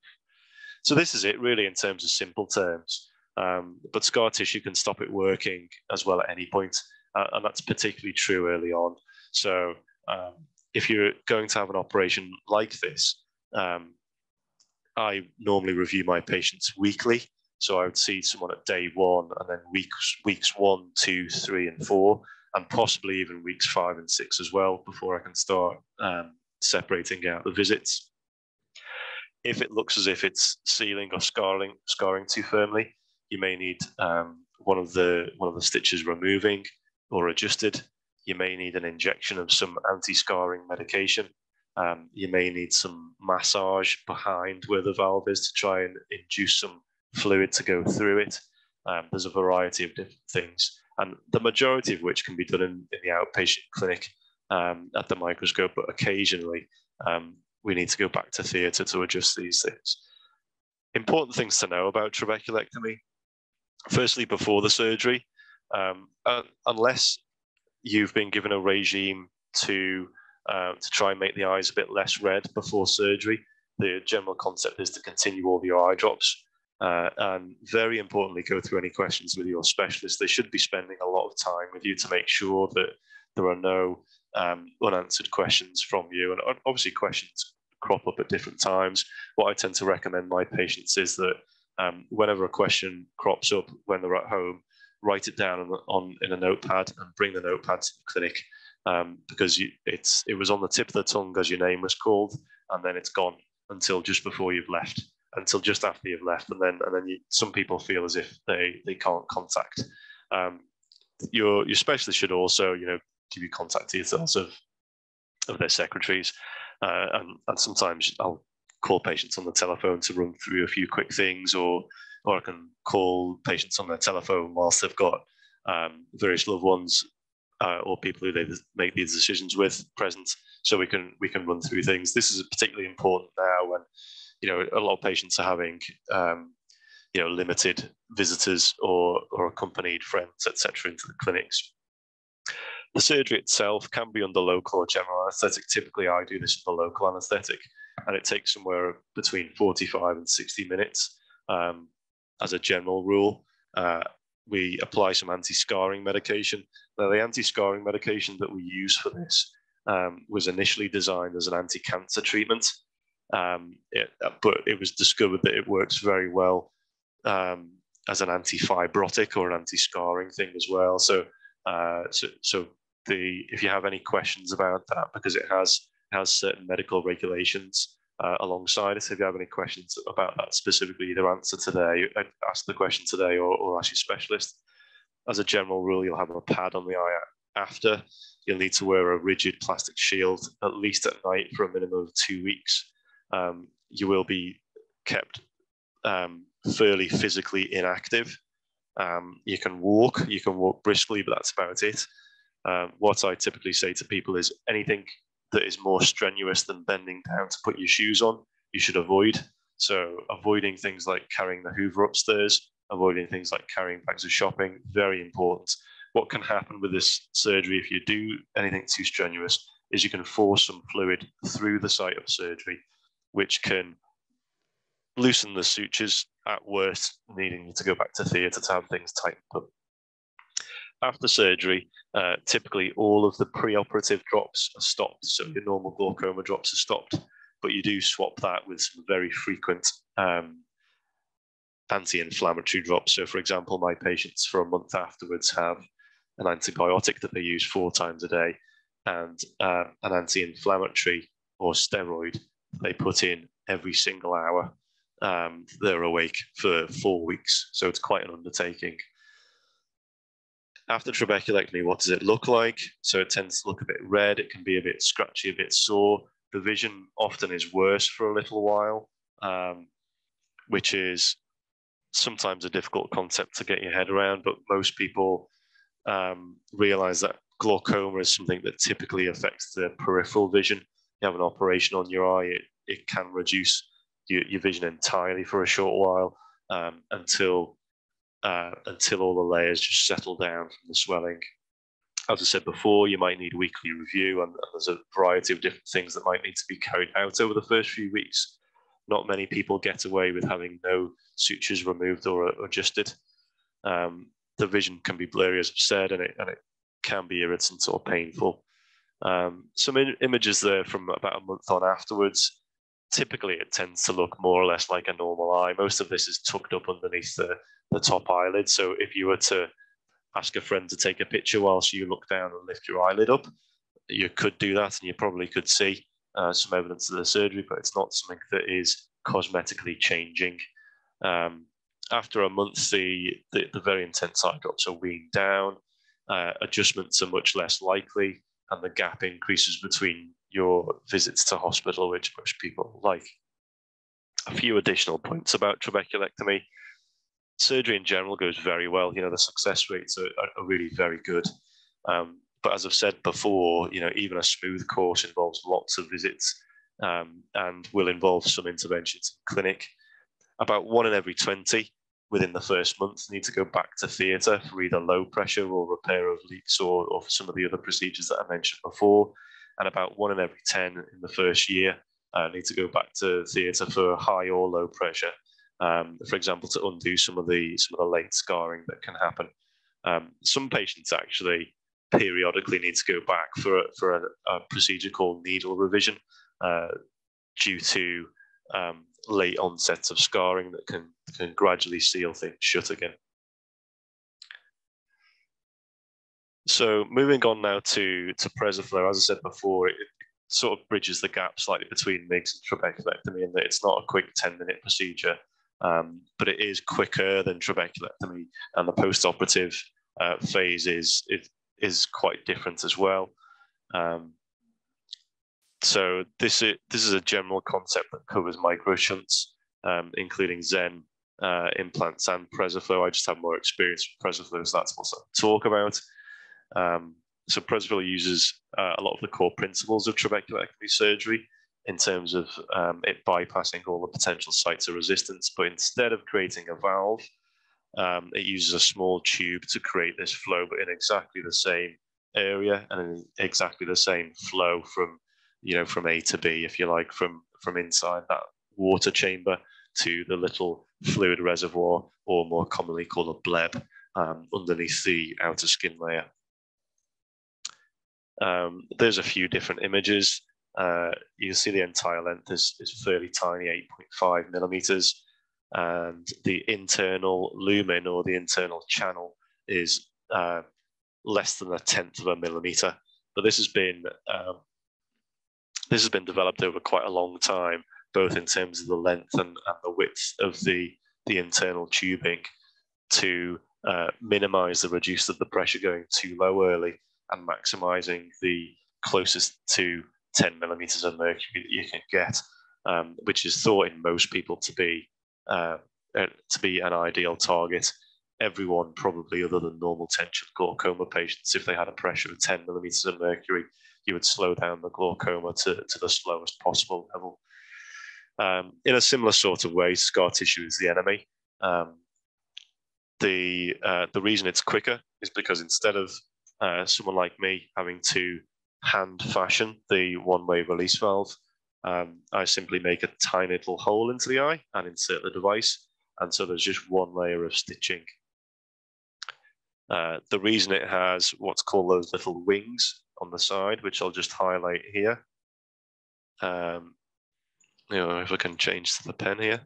So this is it really in terms of simple terms. But scar tissue can stop it working as well at any point, and that's particularly true early on. So if you're going to have an operation like this, I normally review my patients weekly. So I would see someone at day 1, and then weeks 1, 2, 3, and 4, and possibly even weeks 5 and 6 as well, before I can start separating out the visits. If it looks as if it's sealing or scarring too firmly, you may need one of the stitches removing or adjusted. You may need an injection of some anti-scarring medication. You may need some massage behind where the valve is to try and induce some fluid to go through it. There's a variety of different things, and the majority of which can be done in the outpatient clinic at the microscope, but occasionally we need to go back to theatre to adjust these things. Important things to know about trabeculectomy. Firstly, before the surgery, unless you've been given a regime to try and make the eyes a bit less red before surgery, the general concept is to continue all your eye drops. And very importantly, go through any questions with your specialist. They should be spending a lot of time with you to make sure that there are no unanswered questions from you. And obviously questions crop up at different times. What I tend to recommend my patients is that whenever a question crops up when they're at home, write it down in a notepad and bring the notepad to the clinic, because it was on the tip of the tongue as your name was called, and then it's gone until just before you've left, until just after you've left, and then some people feel as if they can't contact. Your specialist should also give you contact details of their secretaries, and sometimes I'll call patients on the telephone to run through a few quick things, or I can call patients on their telephone whilst they've got various loved ones or people who they make these decisions with present, so we can run through things. This is particularly important now when a lot of patients are having limited visitors or accompanied friends, etc., into the clinics. The surgery itself can be under local or general anaesthetic. Typically, I do this under local anaesthetic, and it takes somewhere between 45 and 60 minutes. As a general rule, we apply some anti-scarring medication. Now, the anti-scarring medication that we use for this was initially designed as an anti-cancer treatment, but it was discovered that it works very well as an anti-fibrotic or an anti-scarring thing as well. So if you have any questions about that, because it has certain medical regulations alongside it, if you have any questions about that specifically, either ask the question today or ask your specialist. As a general rule, you'll have a pad on the eye after. You'll need to wear a rigid plastic shield at least at night for a minimum of 2 weeks. You will be kept fairly physically inactive. You can walk briskly, but that's about it. What I typically say to people is anything that is more strenuous than bending down to put your shoes on, you should avoid. So avoiding things like carrying the Hoover upstairs, avoiding things like carrying bags of shopping, very important. What can happen with this surgery if you do anything too strenuous is you can force some fluid through the site of surgery, which can loosen the sutures, at worst needing you to go back to theatre to have things tightened up. After surgery, typically all of the preoperative drops are stopped, so your normal glaucoma drops are stopped, but you do swap that with some very frequent anti-inflammatory drops. So for example, my patients for a month afterwards have an antibiotic that they use 4 times a day and an anti-inflammatory or steroid they put in every single hour. They're awake for 4 weeks, so it's quite an undertaking. After trabeculectomy, what does it look like? So it tends to look a bit red, it can be a bit scratchy, a bit sore. The vision often is worse for a little while, which is sometimes a difficult concept to get your head around, but most people realize that glaucoma is something that typically affects the peripheral vision. You have an operation on your eye, it can reduce your vision entirely for a short while until all the layers just settle down from the swelling. As I said before, you might need weekly review, and there's a variety of different things that might need to be carried out over the first few weeks. Not many people get away with having no sutures removed or adjusted. The vision can be blurry, as I've said, and it can be irritant or painful. Some images there from about a month on afterwards. Typically, it tends to look more or less like a normal eye. Most of this is tucked up underneath the top eyelid. So if you were to ask a friend to take a picture whilst you look down and lift your eyelid up, you could do that, and you probably could see some evidence of the surgery, but it's not something that is cosmetically changing. After a month, the very intense eye drops are weaned down, adjustments are much less likely, and the gap increases between your visits to hospital, which most people like. A few additional points about trabeculectomy. Surgery in general goes very well. The success rates are really very good. But as I've said before, even a smooth course involves lots of visits and will involve some interventions in clinic. About 1 in every 20 within the first month need to go back to theatre for either low pressure or repair of leaks or for some of the other procedures that I mentioned before. And about 1 in every 10 in the first year need to go back to theatre for high or low pressure. For example, to undo some of the late scarring that can happen. Some patients actually periodically need to go back for a procedure called needle revision due to late onsets of scarring that can gradually seal things shut again. So moving on now to PreserFlow, as I said before, it sort of bridges the gap slightly between Migs and trabeculectomy in that it's not a quick 10-minute procedure, but it is quicker than trabeculectomy, and the post-operative phase is quite different as well. So this is a general concept that covers micro shunts, including Zen implants and PreserFlow. I just have more experience with PreserFlow, so that's what I talk about. So PreserFlow uses a lot of the core principles of trabeculectomy surgery in terms of it bypassing all the potential sites of resistance, but instead of creating a valve, it uses a small tube to create this flow, but in exactly the same area and in exactly the same flow from A to B, if you like, from inside that water chamber to the little fluid reservoir, or more commonly called a bleb, underneath the outer skin layer. There's a few different images. You can see the entire length is fairly tiny, 8.5 millimeters, and the internal lumen, or the internal channel, is less than 1/10 of a millimeter. But this has been developed over quite a long time, both in terms of the length and the width of the internal tubing, to minimize the reduce of the pressure going too low early and maximizing the closest to 10 millimeters of mercury that you can get, which is thought in most people to be an ideal target. everyone probably other than normal tension glaucoma patients, if they had a pressure of 10 millimeters of mercury, you would slow down the glaucoma to the slowest possible level. In a similar sort of way, scar tissue is the enemy. The reason it's quicker is because instead of someone like me having to hand fashion the one-way release valve, I simply make a tiny little hole into the eye and insert the device, and so there's just one layer of stitching. The reason it has what's called those little wings on the side, which I'll just highlight here, if I can change to the pen here,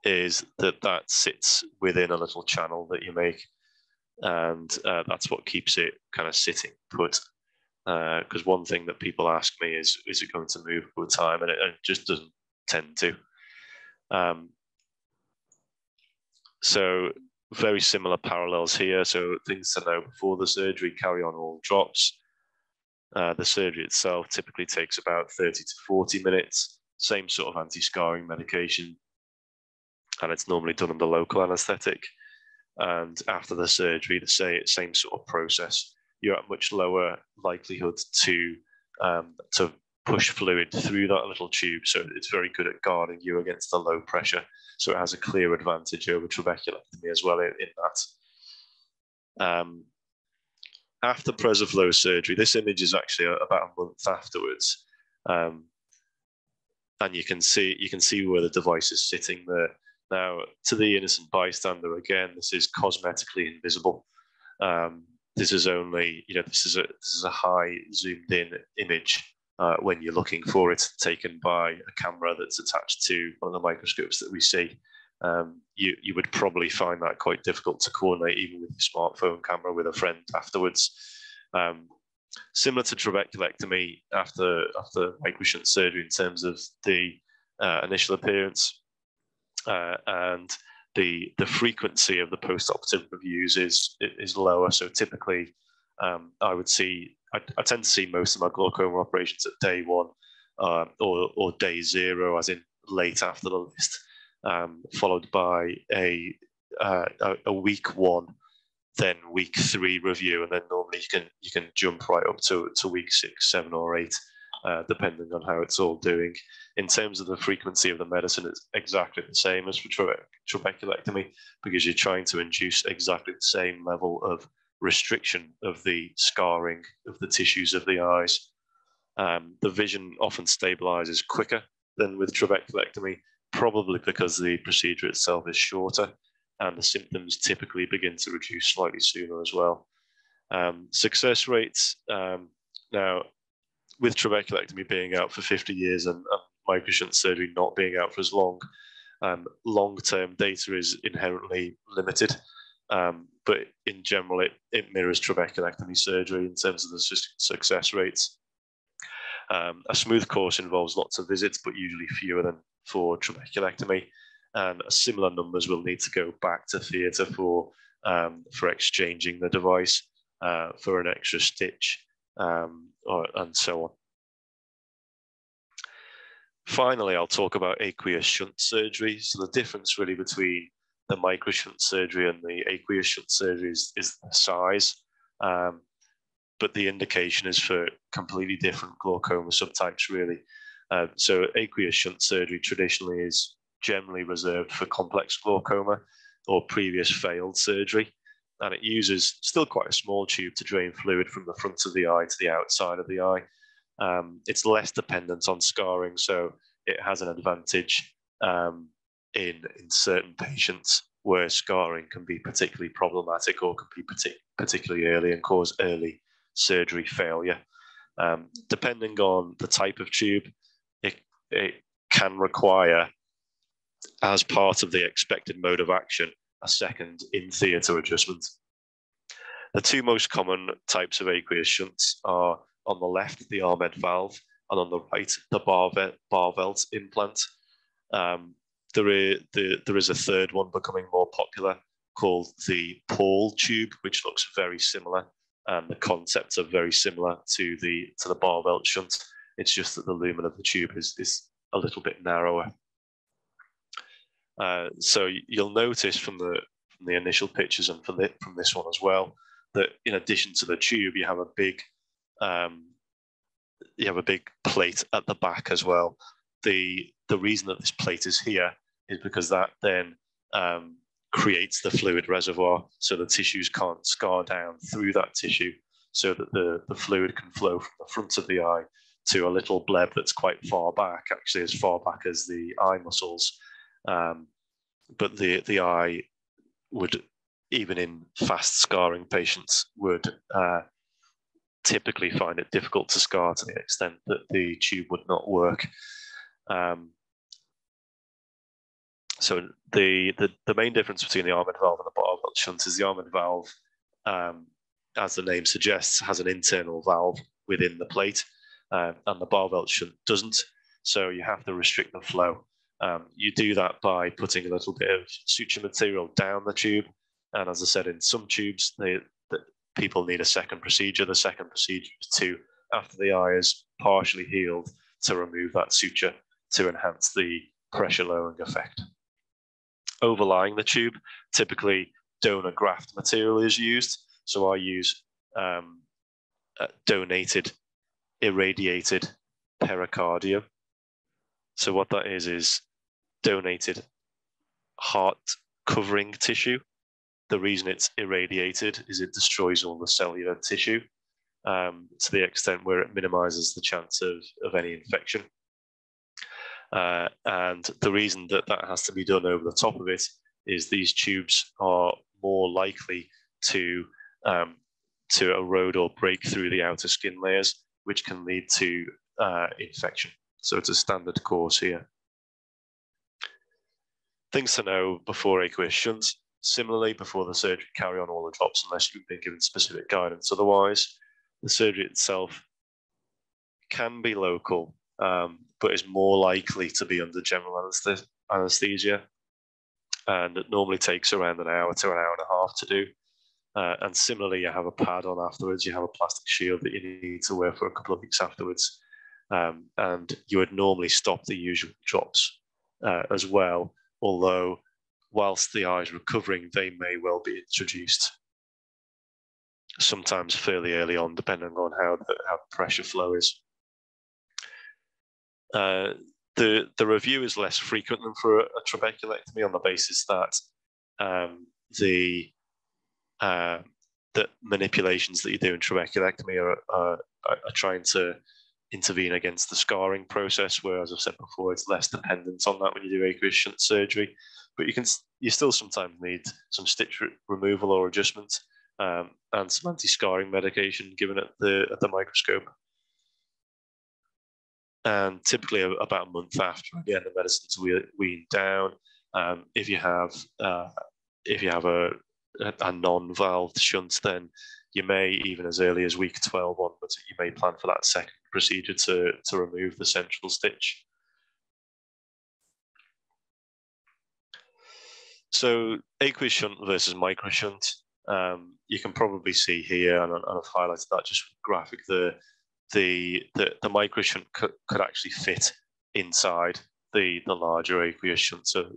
is that sits within a little channel that you make, and that's what keeps it kind of sitting put. Because one thing that people ask me is it going to move over time, and it just doesn't tend to. So very similar parallels here. So things to know before the surgery: carry on all drops. The surgery itself typically takes about 30 to 40 minutes. Same sort of anti-scarring medication, and it's normally done under local anaesthetic. And after the surgery, the same sort of process. You're at much lower likelihood to push fluid through that little tube, so it's very good at guarding you against the low pressure. So it has a clear advantage over trabeculectomy as well in that. After Presoflow surgery, this image is actually about a month afterwards, and you can see where the device is sitting there. Now, to the innocent bystander, again, this is cosmetically invisible. This is only, this is a high zoomed in image when you're looking for it, taken by a camera that's attached to one of the microscopes that we see. You would probably find that quite difficult to coordinate even with your smartphone camera with a friend afterwards. Similar to trabeculectomy after microshunt surgery in terms of the initial appearance, and the frequency of the post-operative reviews is lower. So typically, I tend to see most of my glaucoma operations at day 1 or day 0, as in late after the list, followed by a week 1, then week 3 review, and then normally you can jump right up to week 6, 7, or 8. Depending on how it's all doing. In terms of the frequency of the medicine, it's exactly the same as for trabeculectomy, because you're trying to induce exactly the same level of restriction of the scarring of the tissues of the eyes. The vision often stabilizes quicker than with trabeculectomy, probably because the procedure itself is shorter, and the symptoms typically begin to reduce slightly sooner as well. Success rates, now, with trabeculectomy being out for 50 years and microshunt surgery not being out for as long, long-term data is inherently limited. But in general, it mirrors trabeculectomy surgery in terms of the success rates. A smooth course involves lots of visits, but usually fewer than for trabeculectomy. And similar numbers will need to go back to theatre for exchanging the device, for an extra stitch, and so on. Finally, I'll talk about aqueous shunt surgery. So the difference really between the microshunt surgery and the aqueous shunt surgery is the size, but the indication is for completely different glaucoma subtypes, really. So aqueous shunt surgery traditionally is generally reserved for complex glaucoma or previous failed surgery, and it uses still quite a small tube to drain fluid from the front of the eye to the outside of the eye. It's less dependent on scarring, so it has an advantage in certain patients where scarring can be particularly problematic or can be particularly early and cause early surgery failure. Depending on the type of tube, it can require, as part of the expected mode of action, a second in-theatre adjustment. The two most common types of aqueous shunts are, on the left, the Ahmed valve, and on the right, the Barvelt implant. There is a third one becoming more popular called the Paul tube, which looks very similar, and the concepts are very similar to the Barvelt shunt. It's just that the lumen of the tube is a little bit narrower. So you'll notice from the from the initial pictures and from this one as well, that in addition to the tube, you have a big plate at the back as well. The reason that this plate is here is because that then creates the fluid reservoir, so the tissues can't scar down through that tissue, so that the fluid can flow from the front of the eye to a little bleb that's quite far back, actually as far back as the eye muscles. But the eye would, even in fast scarring patients, would typically find it difficult to scar to the extent that the tube would not work. So the main difference between the armored valve and the bar valve shunt is the armored valve, as the name suggests, has an internal valve within the plate, and the bar valve shunt doesn't. So you have to restrict the flow. You do that by putting a little bit of suture material down the tube. And as I said, in some tubes, people need a second procedure. The second procedure is after the eye is partially healed, to remove that suture to enhance the pressure lowering effect. Overlying the tube, typically donor graft material is used. So I use donated irradiated pericardium. So what that is donated heart covering tissue. The reason it's irradiated is it destroys all the cellular tissue to the extent where it minimizes the chance of any infection. And the reason that has to be done over the top of it is these tubes are more likely to erode or break through the outer skin layers, which can lead to infection. So it's a standard course here. Things to know before aqueous shunts. Similarly, before the surgery, carry on all the drops unless you've been given specific guidance. Otherwise, the surgery itself can be local, but is more likely to be under general anesthesia. And it normally takes around an hour to an hour and a half to do. And similarly, you have a pad on afterwards. You have a plastic shield that you need to wear for a couple of weeks afterwards. And you would normally stop the usual drops as well, although whilst the eye is recovering, they may well be introduced, sometimes fairly early on, depending on how the pressure flow is. The review is less frequent than for a trabeculectomy, on the basis that the manipulations that you do in trabeculectomy are trying to intervene against the scarring process, where, as I've said before, it's less dependent on that when you do aqueous shunt surgery. But you still sometimes need some stitch removal or adjustment, and some anti-scarring medication given at the microscope. And typically about a month after, again, the medicine's weaned down. If you have a non-valved shunt, then you may, even as early as week 12 onwards, you may plan for that second procedure to remove the central stitch. So aqueous shunt versus micro shunt, you can probably see here, and I've highlighted that just with the graphic, the micro shunt could actually fit inside the larger aqueous shunt. So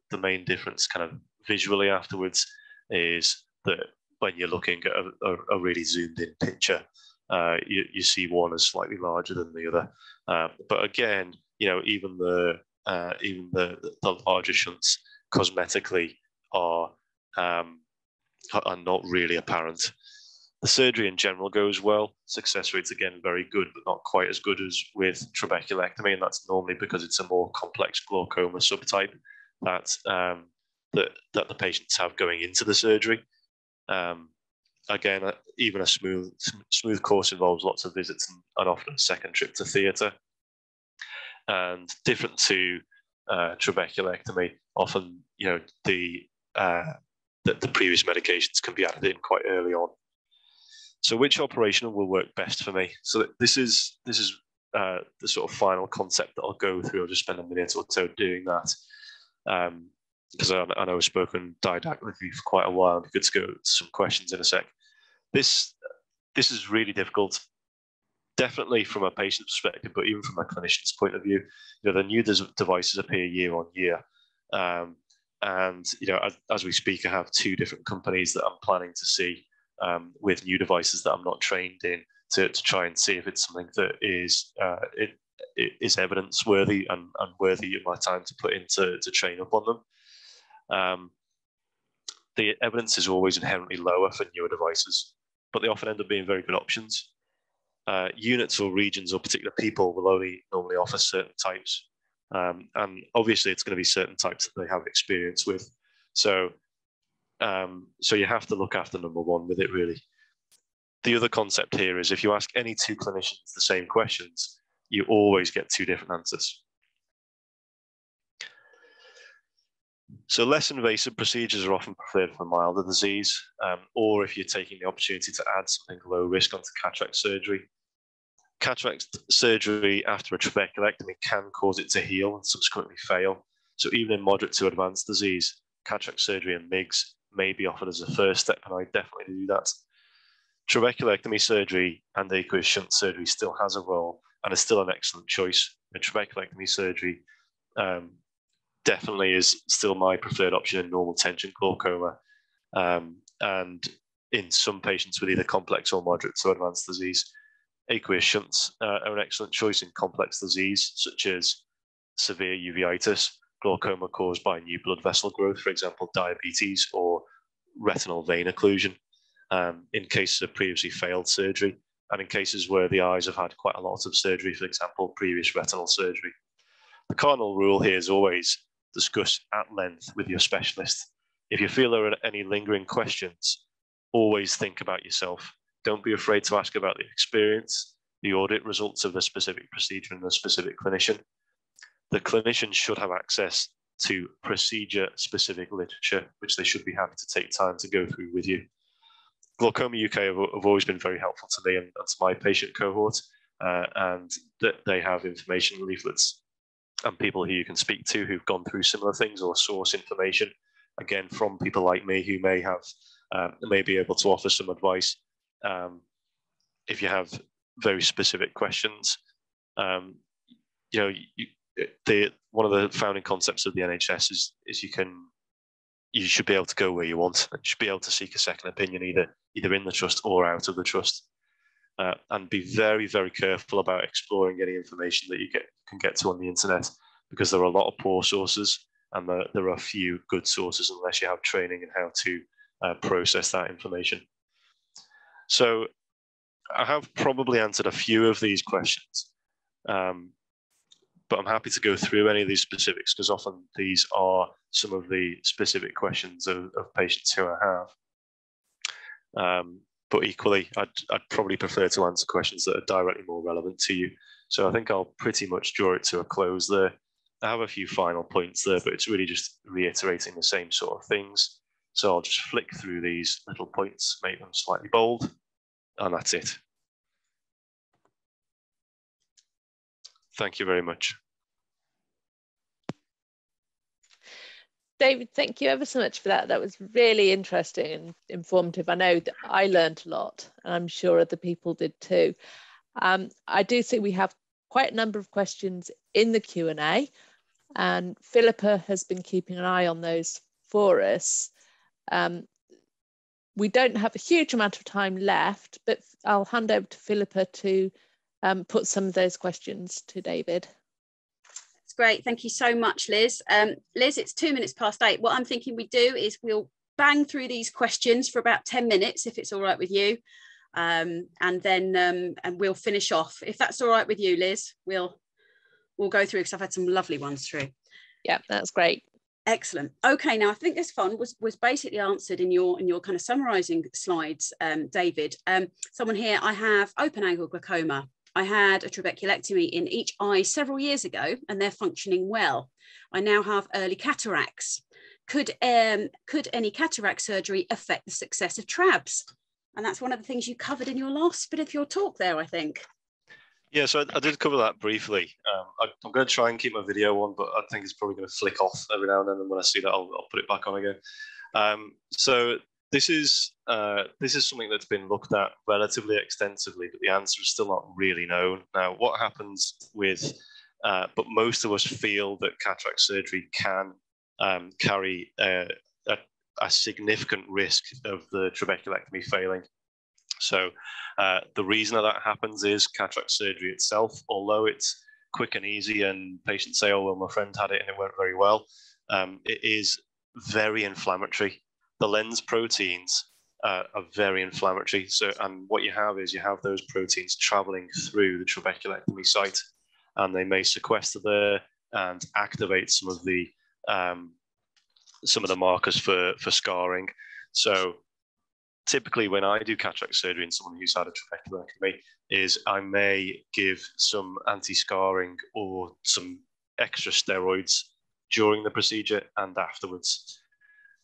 the main difference kind of visually afterwards is that when you're looking at a really zoomed in picture, you see one as slightly larger than the other. But again, even the larger shunts cosmetically are not really apparent. The surgery in general goes well. Success rates, again, very good, but not quite as good as with trabeculectomy, and that's normally because it's a more complex glaucoma subtype that the patients have going into the surgery. Again, even a smooth course involves lots of visits and often a second trip to theatre. And different to trabeculectomy, often the previous medications can be added in quite early on. So which operation will work best for me? So this is the sort of final concept that I'll go through. I'll just spend a minute or so doing that, because I know I've spoken didactically for quite a while. It'd be good to go to some questions in a sec. This is really difficult, definitely from a patient perspective, but even from a clinician's point of view. The new devices appear year on year. And as we speak, I have 2 different companies that I'm planning to see with new devices that I'm not trained in to try and see if it's something that is it is evidence worthy and worthy of my time to put into to train up on them. The evidence is always inherently lower for newer devices, but they often end up being very good options. Units or regions or particular people will only normally offer certain types. And obviously it's going to be certain types that they have experience with. So you have to look after number one with it, really. The other concept here is if you ask any 2 clinicians the same questions, you always get 2 different answers. So less invasive procedures are often preferred for milder disease, or if you're taking the opportunity to add something low risk onto cataract surgery. Cataract surgery after a trabeculectomy can cause it to heal and subsequently fail. So even in moderate to advanced disease, cataract surgery and Migs may be offered as a first step, and I definitely do that. Trabeculectomy surgery and aqueous shunt surgery still has a role and is still an excellent choice. The trabeculectomy surgery definitely is still my preferred option in normal tension glaucoma, and in some patients with either complex or moderate to advanced disease. Aqueous shunts are an excellent choice in complex disease, such as severe uveitis, glaucoma caused by new blood vessel growth, for example, diabetes or retinal vein occlusion, in cases of previously failed surgery, and in cases where the eyes have had quite a lot of surgery, for example, previous retinal surgery. The cardinal rule here is always discuss at length with your specialist. If you feel there are any lingering questions, always think about yourself. Don't be afraid to ask about the experience, the audit results of the specific procedure and the specific clinician. The clinician should have access to procedure-specific literature, which they should be happy to take time to go through with you. Glaucoma UK have always been very helpful to me and to my patient cohort, and that they have information leaflets and people who you can speak to who've gone through similar things, or source information, again, from people like me who may be able to offer some advice if you have very specific questions. One of the founding concepts of the NHS is you should be able to go where you want. You should be able to seek a second opinion either in the trust or out of the trust, and be very, very careful about exploring any information that you can get to on the internet, because there are a lot of poor sources and there are a few good sources unless you have training in how to process that information. So I have probably answered a few of these questions, but I'm happy to go through any of these specifics, because often these are some of the specific questions of patients who I have. But equally, I'd probably prefer to answer questions that are directly more relevant to you. So I think I'll pretty much draw it to a close there. I have a few final points there, but it's really just reiterating the same sort of things. So I'll just flick through these little points, make them slightly bold, and that's it. Thank you very much. David, thank you ever so much for that. That was really interesting and informative. I know that I learned a lot, and I'm sure other people did too. I do see we have quite a number of questions in the Q&A, and Philippa has been keeping an eye on those for us. We don't have a huge amount of time left, but I'll hand over to Philippa to put some of those questions to David. Great, thank you so much, Liz. Liz, it's 8:02. What I'm thinking we do is we'll bang through these questions for about 10 minutes, if it's all right with you, and then and we'll finish off. If that's all right with you, Liz, we'll go through, because I've had some lovely ones through. Yeah, that's great. Excellent. Okay, now I think this one was basically answered in your kind of summarising slides, David. Someone here, I have open angle glaucoma. I had a trabeculectomy in each eye several years ago, and they're functioning well. I now have early cataracts. Could any cataract surgery affect the success of trabs? And that's one of the things you covered in your last bit of your talk there, I think. Yeah, so I did cover that briefly. I'm going to try and keep my video on, but I think it's probably going to flick off every now and then. And when I see that, I'll put it back on again. So this is something that's been looked at relatively extensively, but the answer is still not really known. Now, what happens with, but most of us feel that cataract surgery can carry a significant risk of the trabeculectomy failing. So the reason that happens is cataract surgery itself, although it's quick and easy and patients say, oh, well, my friend had it and it went very well, it is very inflammatory. The lens proteins are very inflammatory. So, and what you have is you have those proteins traveling through the trabeculectomy site, and they may sequester there and activate some of the markers for scarring. So typically when I do cataract surgery in someone who's had a trabeculectomy, is I may give some anti-scarring or some extra steroids during the procedure and afterwards.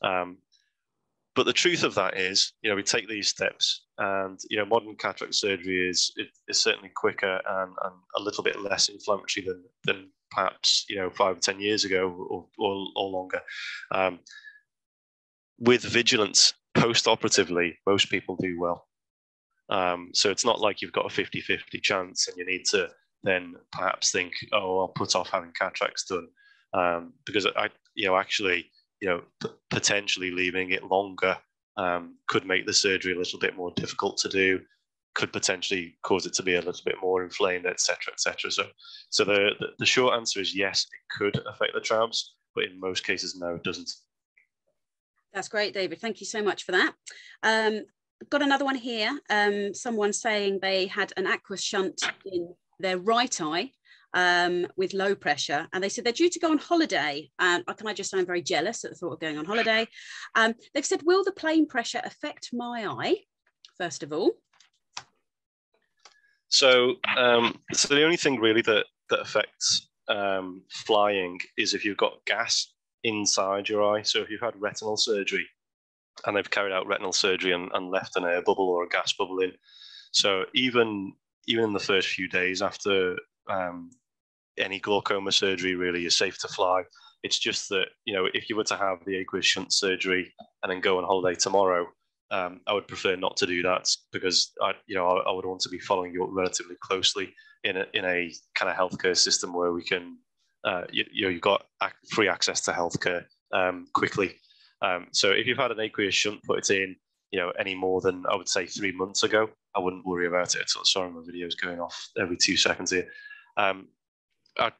But the truth of that is, we take these steps, and modern cataract surgery is certainly quicker and a little bit less inflammatory than perhaps 5 or 10 years ago or longer. With vigilance, post-operatively, most people do well. So it's not like you've got a 50-50 chance and you need to then perhaps think, oh, I'll put off having cataracts done, because potentially leaving it longer could make the surgery a little bit more difficult to do, could potentially cause it to be a little bit more inflamed, etc., etc. So the short answer is yes, it could affect the trabs, but in most cases, no, it doesn't. That's great, David. Thank you so much for that. Got another one here. Someone saying they had an aqueous shunt in their right eye with low pressure, and they said they're due to go on holiday. Can I just say I'm very jealous at the thought of going on holiday. They've said, will the plane pressure affect my eye, first of all? So the only thing really that affects flying is if you've got gas inside your eye. So if you've had retinal surgery and they've carried out retinal surgery and left an air bubble or a gas bubble in, so even in the first few days after any glaucoma surgery, really, you're safe to fly. It's just that, if you were to have the aqueous shunt surgery and then go on holiday tomorrow, I would prefer not to do that, because I would want to be following you relatively closely in a kind of healthcare system where we can, you've got free access to healthcare quickly. So if you've had an aqueous shunt put in, any more than, I would say, 3 months ago, I wouldn't worry about it. Sorry, my video is going off every 2 seconds here. I've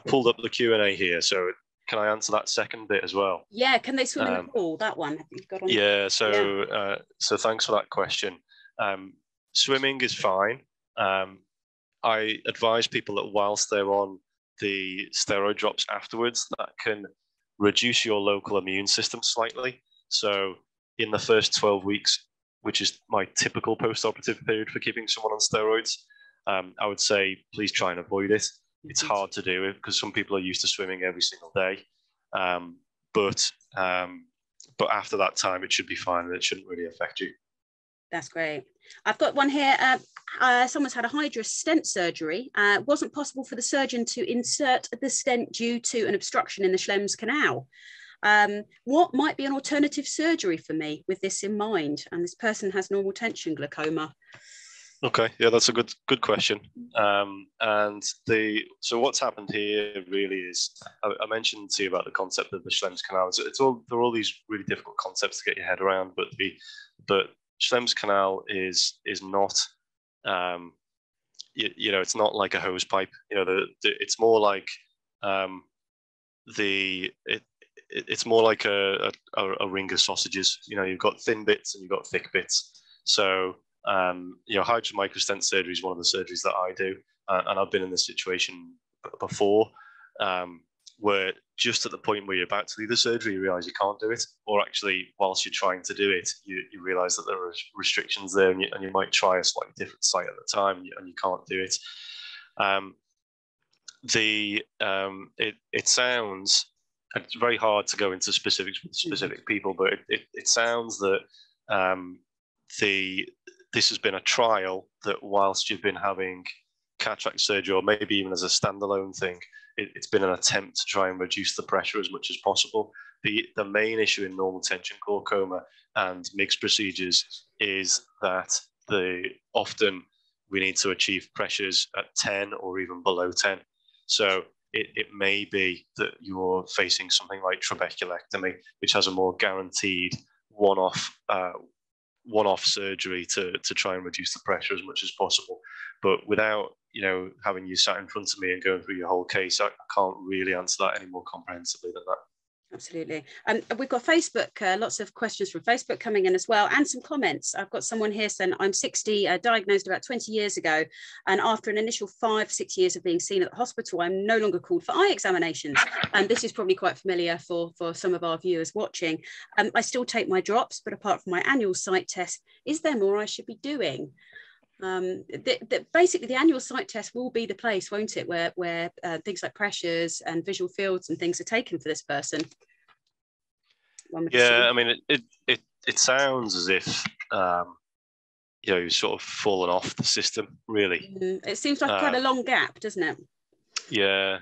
pulled up the Q&A here, so can I answer that second bit as well? Yeah, can they swim in the pool? That one. Have you got on? Yeah, so thanks for that question. Swimming is fine. I advise people that whilst they're on the steroid drops afterwards, that can reduce your local immune system slightly. So in the first 12 weeks, which is my typical post-operative period for keeping someone on steroids, I would say please try and avoid it. It's hard to do it because some people are used to swimming every single day. But after that time, it should be fine and it shouldn't really affect you. That's great. I've got one here. Someone's had a hydrous stent surgery. It wasn't possible for the surgeon to insert the stent due to an obstruction in the Schlemm's canal. What might be an alternative surgery for me with this in mind? And this person has normal tension glaucoma. Okay, yeah, that's a good question. So what's happened here really is, I mentioned to you about the concept of the Schlemm's canal. There are all these really difficult concepts to get your head around, but Schlemm's canal is not, it's not like a hose pipe. It's more like it's more like a ring of sausages. You've got thin bits and you've got thick bits. So hydrogen microstent surgery is one of the surgeries that I do, and I've been in this situation before, where just at the point where you're about to do the surgery, you realize you can't do it, or actually whilst you're trying to do it, you realize that there are restrictions there, and you might try a slightly different site at the time, and you can't do it. It sounds, it's very hard to go into specifics with specific people, but it sounds that this has been a trial that whilst you've been having cataract surgery, or maybe even as a standalone thing, it's been an attempt to try and reduce the pressure as much as possible. The main issue in normal tension glaucoma and Migs procedures is that often we need to achieve pressures at 10 or even below 10. So it may be that you're facing something like trabeculectomy, which has a more guaranteed one-off surgery to try and reduce the pressure as much as possible. But without, you know, having you sat in front of me and going through your whole case, I can't really answer that any more comprehensively than that. Absolutely. We've got Facebook, lots of questions from Facebook coming in as well, and some comments. I've got someone here saying, I'm 60, diagnosed about 20 years ago, and after an initial 5-6 years of being seen at the hospital, I'm no longer called for eye examinations. And this is probably quite familiar for some of our viewers watching. I still take my drops, but apart from my annual sight test, is there more I should be doing? Basically, the annual sight test will be the place, won't it, where things like pressures and visual fields and things are taken for this person. Yeah, I mean, it sounds as if you know, you've sort of fallen off the system, really. It seems like quite a long gap, doesn't it? Yeah.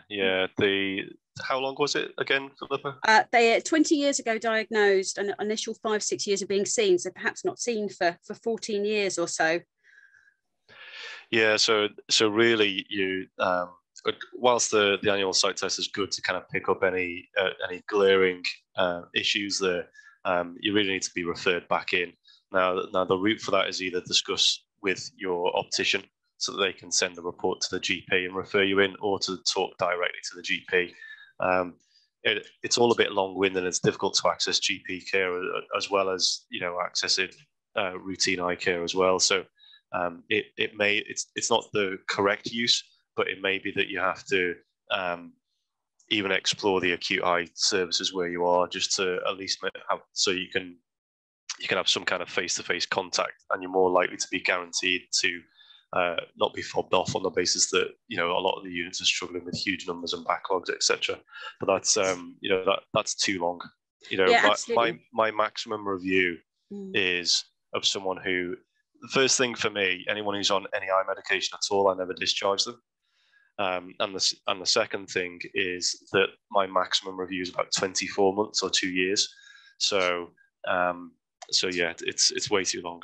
How long was it again, Philippa? They 20 years ago diagnosed, an initial 5-6 years of being seen, so perhaps not seen for 14 years or so. Yeah, so really, you whilst the annual sight test is good to kind of pick up any glaring issues there, you really need to be referred back in. Now the route for that is either discuss with your optician so that they can send the report to the GP and refer you in, or to talk directly to the GP. It's all a bit long-winded, and it's difficult to access GP care as well as, you know, accessing routine eye care as well. So it's not the correct use, but it may be that you have to even explore the acute eye services where you are, just to at least have, so you can have some kind of face-to-face contact, and you're more likely to be guaranteed to not be fobbed off on the basis that, you know, a lot of the units are struggling with huge numbers and backlogs, etc. But that's you know, that's too long. You know, yeah, my maximum review is of someone who, the first thing for me, anyone who's on any eye medication at all, I never discharge them. And the second thing is that my maximum review is about 24 months or 2 years. So yeah, it's way too long.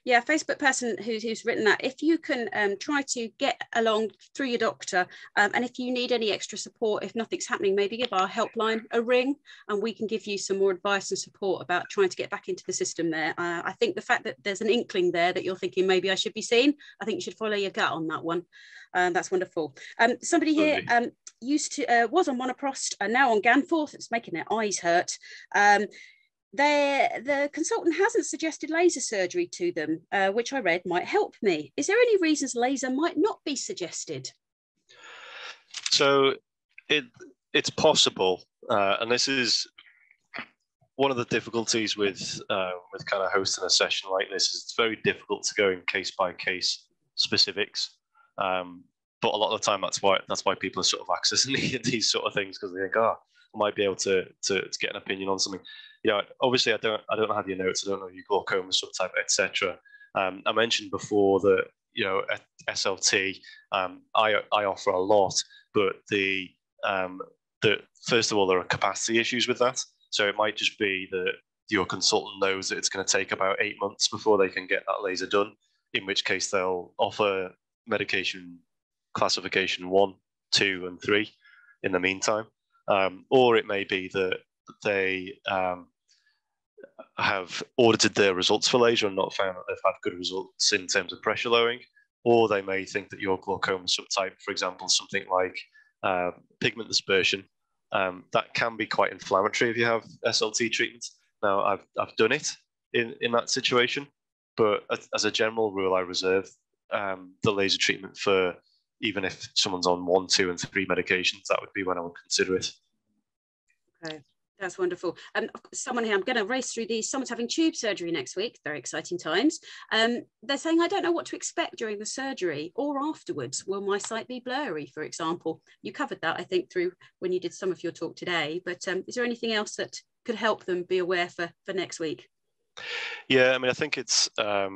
Yeah, Facebook person who's written that, if you can try to get along through your doctor, and if you need any extra support, if nothing's happening, maybe give our helpline a ring, and we can give you some more advice and support about trying to get back into the system there. I think the fact that there's an inkling there that you're thinking maybe I should be seen, I think you should follow your gut on that one. That's wonderful. Somebody here was on Monoprost and now on Ganforth. It's making their eyes hurt. The consultant hasn't suggested laser surgery to them, which I read might help me. Is there any reasons laser might not be suggested? So it's possible, and this is one of the difficulties with kind of hosting a session like this. Is it's very difficult to go in case by case specifics, but a lot of the time that's why people are sort of accessing these sort of things, because they think, I might be able to get an opinion on something. You know, obviously I don't have your notes, I don't know your glaucoma subtype, etc. I mentioned before that, you know, at SLT, I offer a lot, but the first of all, there are capacity issues with that. So it might just be that your consultant knows that it's going to take about 8 months before they can get that laser done, in which case they'll offer medication classification 1, 2, and 3 in the meantime. Or it may be that they have audited their results for laser and not found that they've had good results in terms of pressure lowering, or they may think that your glaucoma subtype, for example, something like pigment dispersion, that can be quite inflammatory if you have SLT treatment. Now, I've done it in that situation, but as a general rule, I reserve the laser treatment for, even if someone's on 1, 2, and 3 medications, that would be when I would consider it. Okay, that's wonderful. Someone here, I'm going to race through these. Someone's having tube surgery next week. Very exciting times. They're saying, I don't know what to expect during the surgery or afterwards. Will my sight be blurry, for example? You covered that, I think, through when you did some of your talk today. But is there anything else that could help them be aware for next week? Yeah, I mean, I think it's, I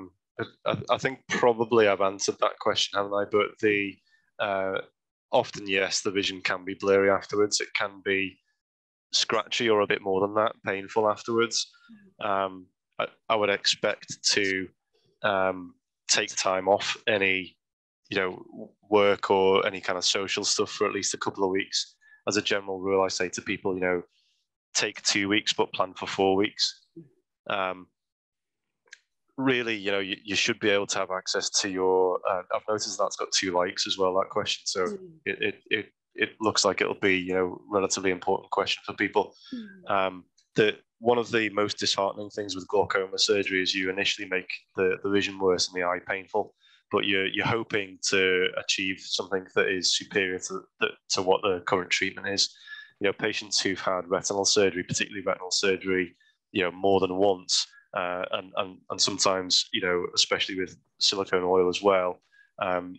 think probably I've answered that question, haven't I? But the often, yes, the vision can be blurry afterwards. It can be scratchy or a bit more than that, painful afterwards. I would expect to take time off any work or any kind of social stuff for at least a couple of weeks. As a general rule, I say to people, take 2 weeks, but plan for 4 weeks. Really, you should be able to have access to your. I've noticed that's got 2 likes as well, that question. So it looks like it'll be, relatively important question for people. One of the most disheartening things with glaucoma surgery is you initially make the vision worse and the eye painful, but you're hoping to achieve something that is superior to what the current treatment is. Patients who've had retinal surgery, particularly retinal surgery, more than once, and sometimes, especially with silicone oil as well,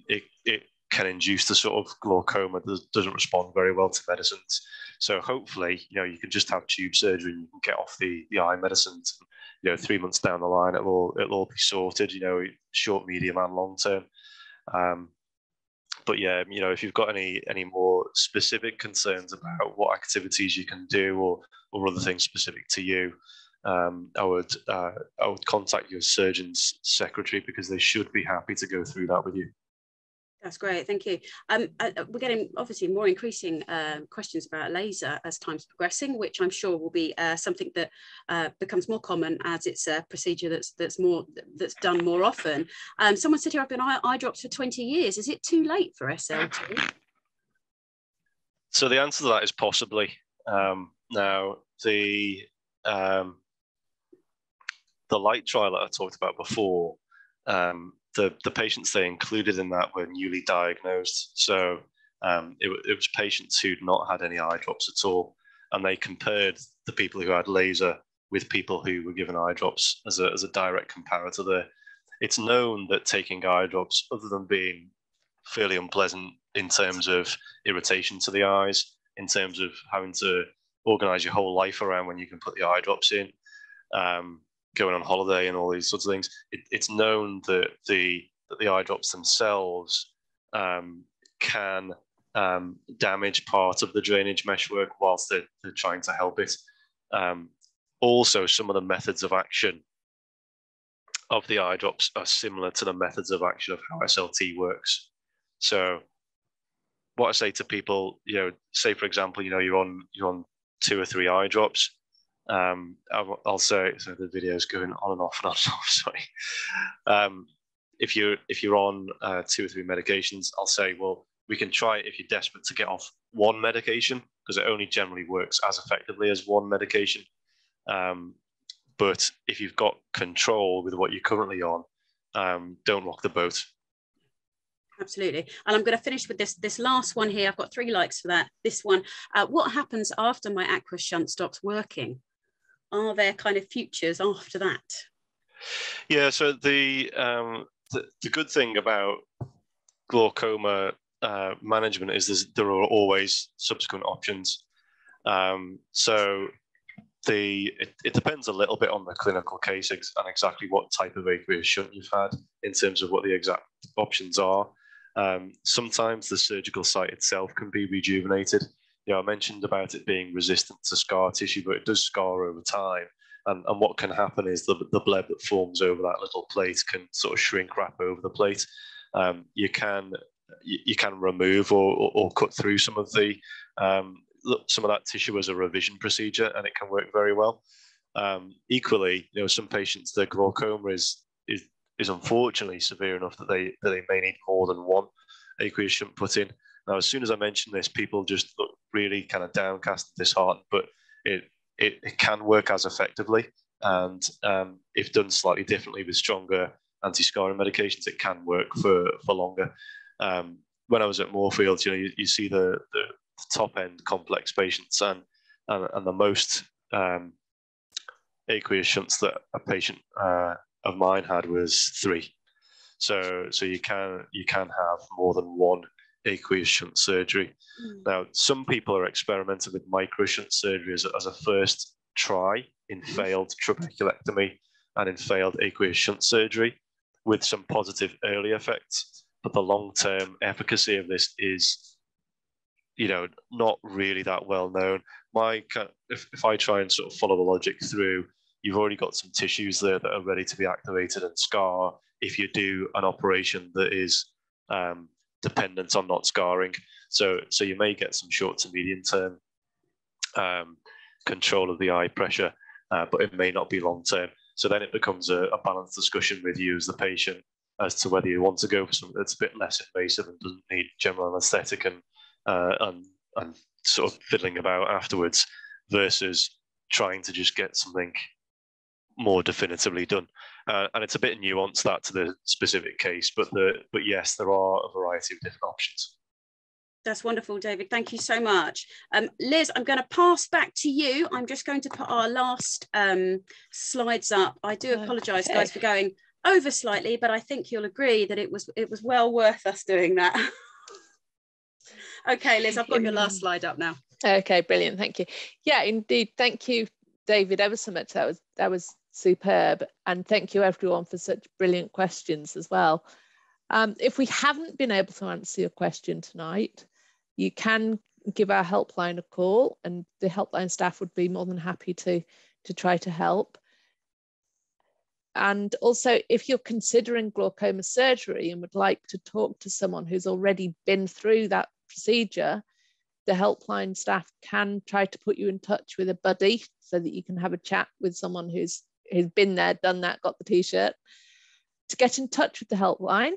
it can induce the sort of glaucoma that doesn't respond very well to medicines. So hopefully, you can just have tube surgery and you can get off the eye medicines. 3 months down the line, it'll all be sorted. Short, medium, and long term. But yeah, if you've got any more specific concerns about what activities you can do or other things specific to you, I would contact your surgeon's secretary, because they should be happy to go through that with you. That's great, thank you. We're getting obviously more increasing questions about laser as time's progressing, which I'm sure will be something that becomes more common as it's a procedure that's done more often. Someone said here, I've been eye drops for 20 years. Is it too late for SLT? So the answer to that is possibly. Now the light trial that I talked about before. The patients they included in that were newly diagnosed. So it was patients who'd not had any eye drops at all. And they compared the people who had laser with people who were given eye drops as a direct comparator there. It's known that taking eye drops, other than being fairly unpleasant in terms of irritation to the eyes, in terms of having to organize your whole life around when you can put the eye drops in, going on holiday and all these sorts of things, it's known that the eye drops themselves can damage part of the drainage meshwork whilst they're trying to help it. Also, some of the methods of action of the eye drops are similar to the methods of action of how SLT works. So what I say to people, say for example, you're on 2 or 3 eye drops. I'll say, so the video's going on and off and on. Sorry. If you're on 2 or 3 medications, I'll say, well, we can try it if you're desperate to get off one medication, because it only generally works as effectively as one medication. But if you've got control with what you're currently on, don't rock the boat. Absolutely. And I'm going to finish with this last one here. I've got 3 likes for that. This one, what happens after my Aqueous shunt stops working? Are there kind of futures after that? Yeah, so the good thing about glaucoma management is there are always subsequent options. So it depends a little bit on the clinical case and exactly what type of aqueous shunt you've had in terms of what the exact options are. Sometimes the surgical site itself can be rejuvenated. I mentioned about it being resistant to scar tissue, but it does scar over time. And what can happen is the bleb that forms over that little plate can sort of shrink wrap over the plate. You can remove or cut through some of that tissue as a revision procedure, and it can work very well. Equally, some patients, their glaucoma is unfortunately severe enough that they may need more than one aqueous shunt put in. Now, as soon as I mention this, people just look really kind of downcast and disheartened, but it can work as effectively. And if done slightly differently with stronger anti-scarring medications, it can work for longer. When I was at Moorfields, you see the top end complex patients, and the most aqueous shunts that a patient of mine had was 3. So you can have more than one aqueous shunt surgery. Now, some people are experimenting with micro shunt surgery as a first try in failed trabeculectomy and in failed aqueous shunt surgery, with some positive early effects. But the long-term efficacy of this is, not really that well known. If I try and sort of follow the logic through, you've already got some tissues there that are ready to be activated and scar if you do an operation that is dependent on not scarring. So you may get some short to medium term control of the eye pressure, but it may not be long term. So then it becomes a balanced discussion with you as the patient as to whether you want to go for something that's a bit less invasive and doesn't need general anaesthetic and sort of fiddling about afterwards, versus trying to just get something more definitively done. And it's a bit nuanced that to the specific case, but yes, there are a variety of different options. That's wonderful, David. Thank you so much. Liz, I'm going to pass back to you. I'm just going to put our last slides up. I do apologise, guys, for going over slightly, but I think you'll agree that it was well worth us doing that. Okay, Liz, I've got your last slide up now. Okay, brilliant. Thank you. Yeah, indeed. Thank you, David, ever so much. That was superb. And thank you, everyone, for such brilliant questions as well. If we haven't been able to answer your question tonight, you can give our helpline a call, and the helpline staff would be more than happy to try to help. And also, if you're considering glaucoma surgery and would like to talk to someone who's already been through that procedure, the helpline staff can try to put you in touch with a buddy so that you can have a chat with someone who's been there, done that, got the t-shirt. To get in touch with the helpline,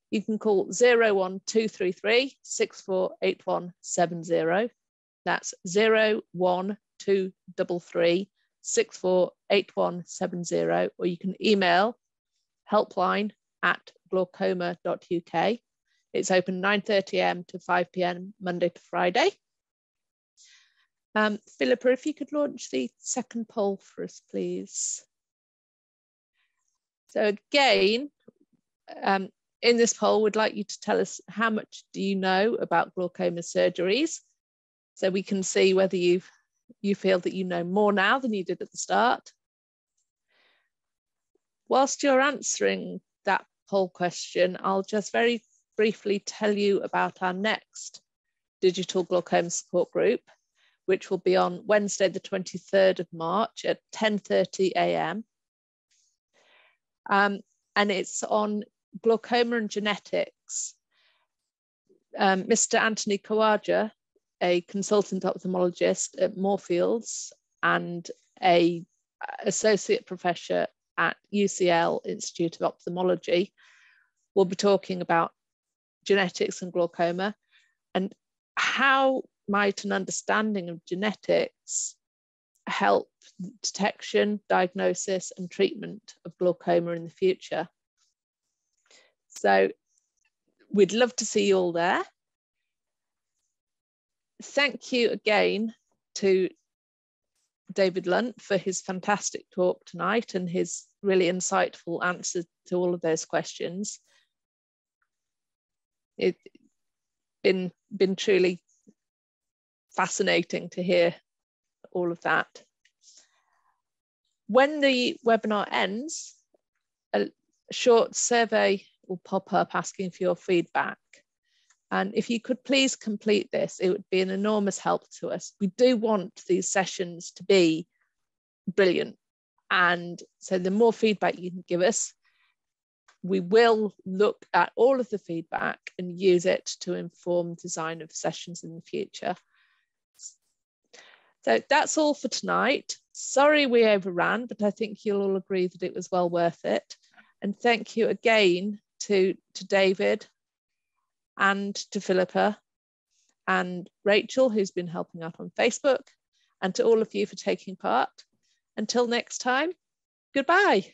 you can call 01233 648170. That's 01233 648170, or you can email helpline@glaucoma.uk. It's open 9:30 a.m. to 5 p.m. Monday to Friday. Philippa, if you could launch the second poll for us, please. So again, in this poll, we'd like you to tell us how much do you know about glaucoma surgeries, so we can see whether you feel that you know more now than you did at the start. Whilst you're answering that poll question, I'll just very briefly tell you about our next digital glaucoma support group, which will be on Wednesday, the 23rd of March at 10:30 a.m. And it's on Glaucoma and Genetics. Mr. Anthony Kawaja, a consultant ophthalmologist at Moorfields and an associate professor at UCL Institute of Ophthalmology, will be talking about genetics and glaucoma, and how might an understanding of genetics help detection, diagnosis and treatment of glaucoma in the future. So we'd love to see you all there. Thank you again to David Lunt for his fantastic talk tonight and his really insightful answers to all of those questions. It's been truly fascinating to hear all of that. When the webinar ends, a short survey will pop up asking for your feedback. And if you could please complete this, it would be an enormous help to us. We do want these sessions to be brilliant. And so the more feedback you can give us, we will look at all of the feedback and use it to inform design of sessions in the future. So that's all for tonight. Sorry we overran, but I think you'll all agree that it was well worth it. And thank you again to David and to Philippa and Rachel, who's been helping out on Facebook, and to all of you for taking part. Until next time, goodbye.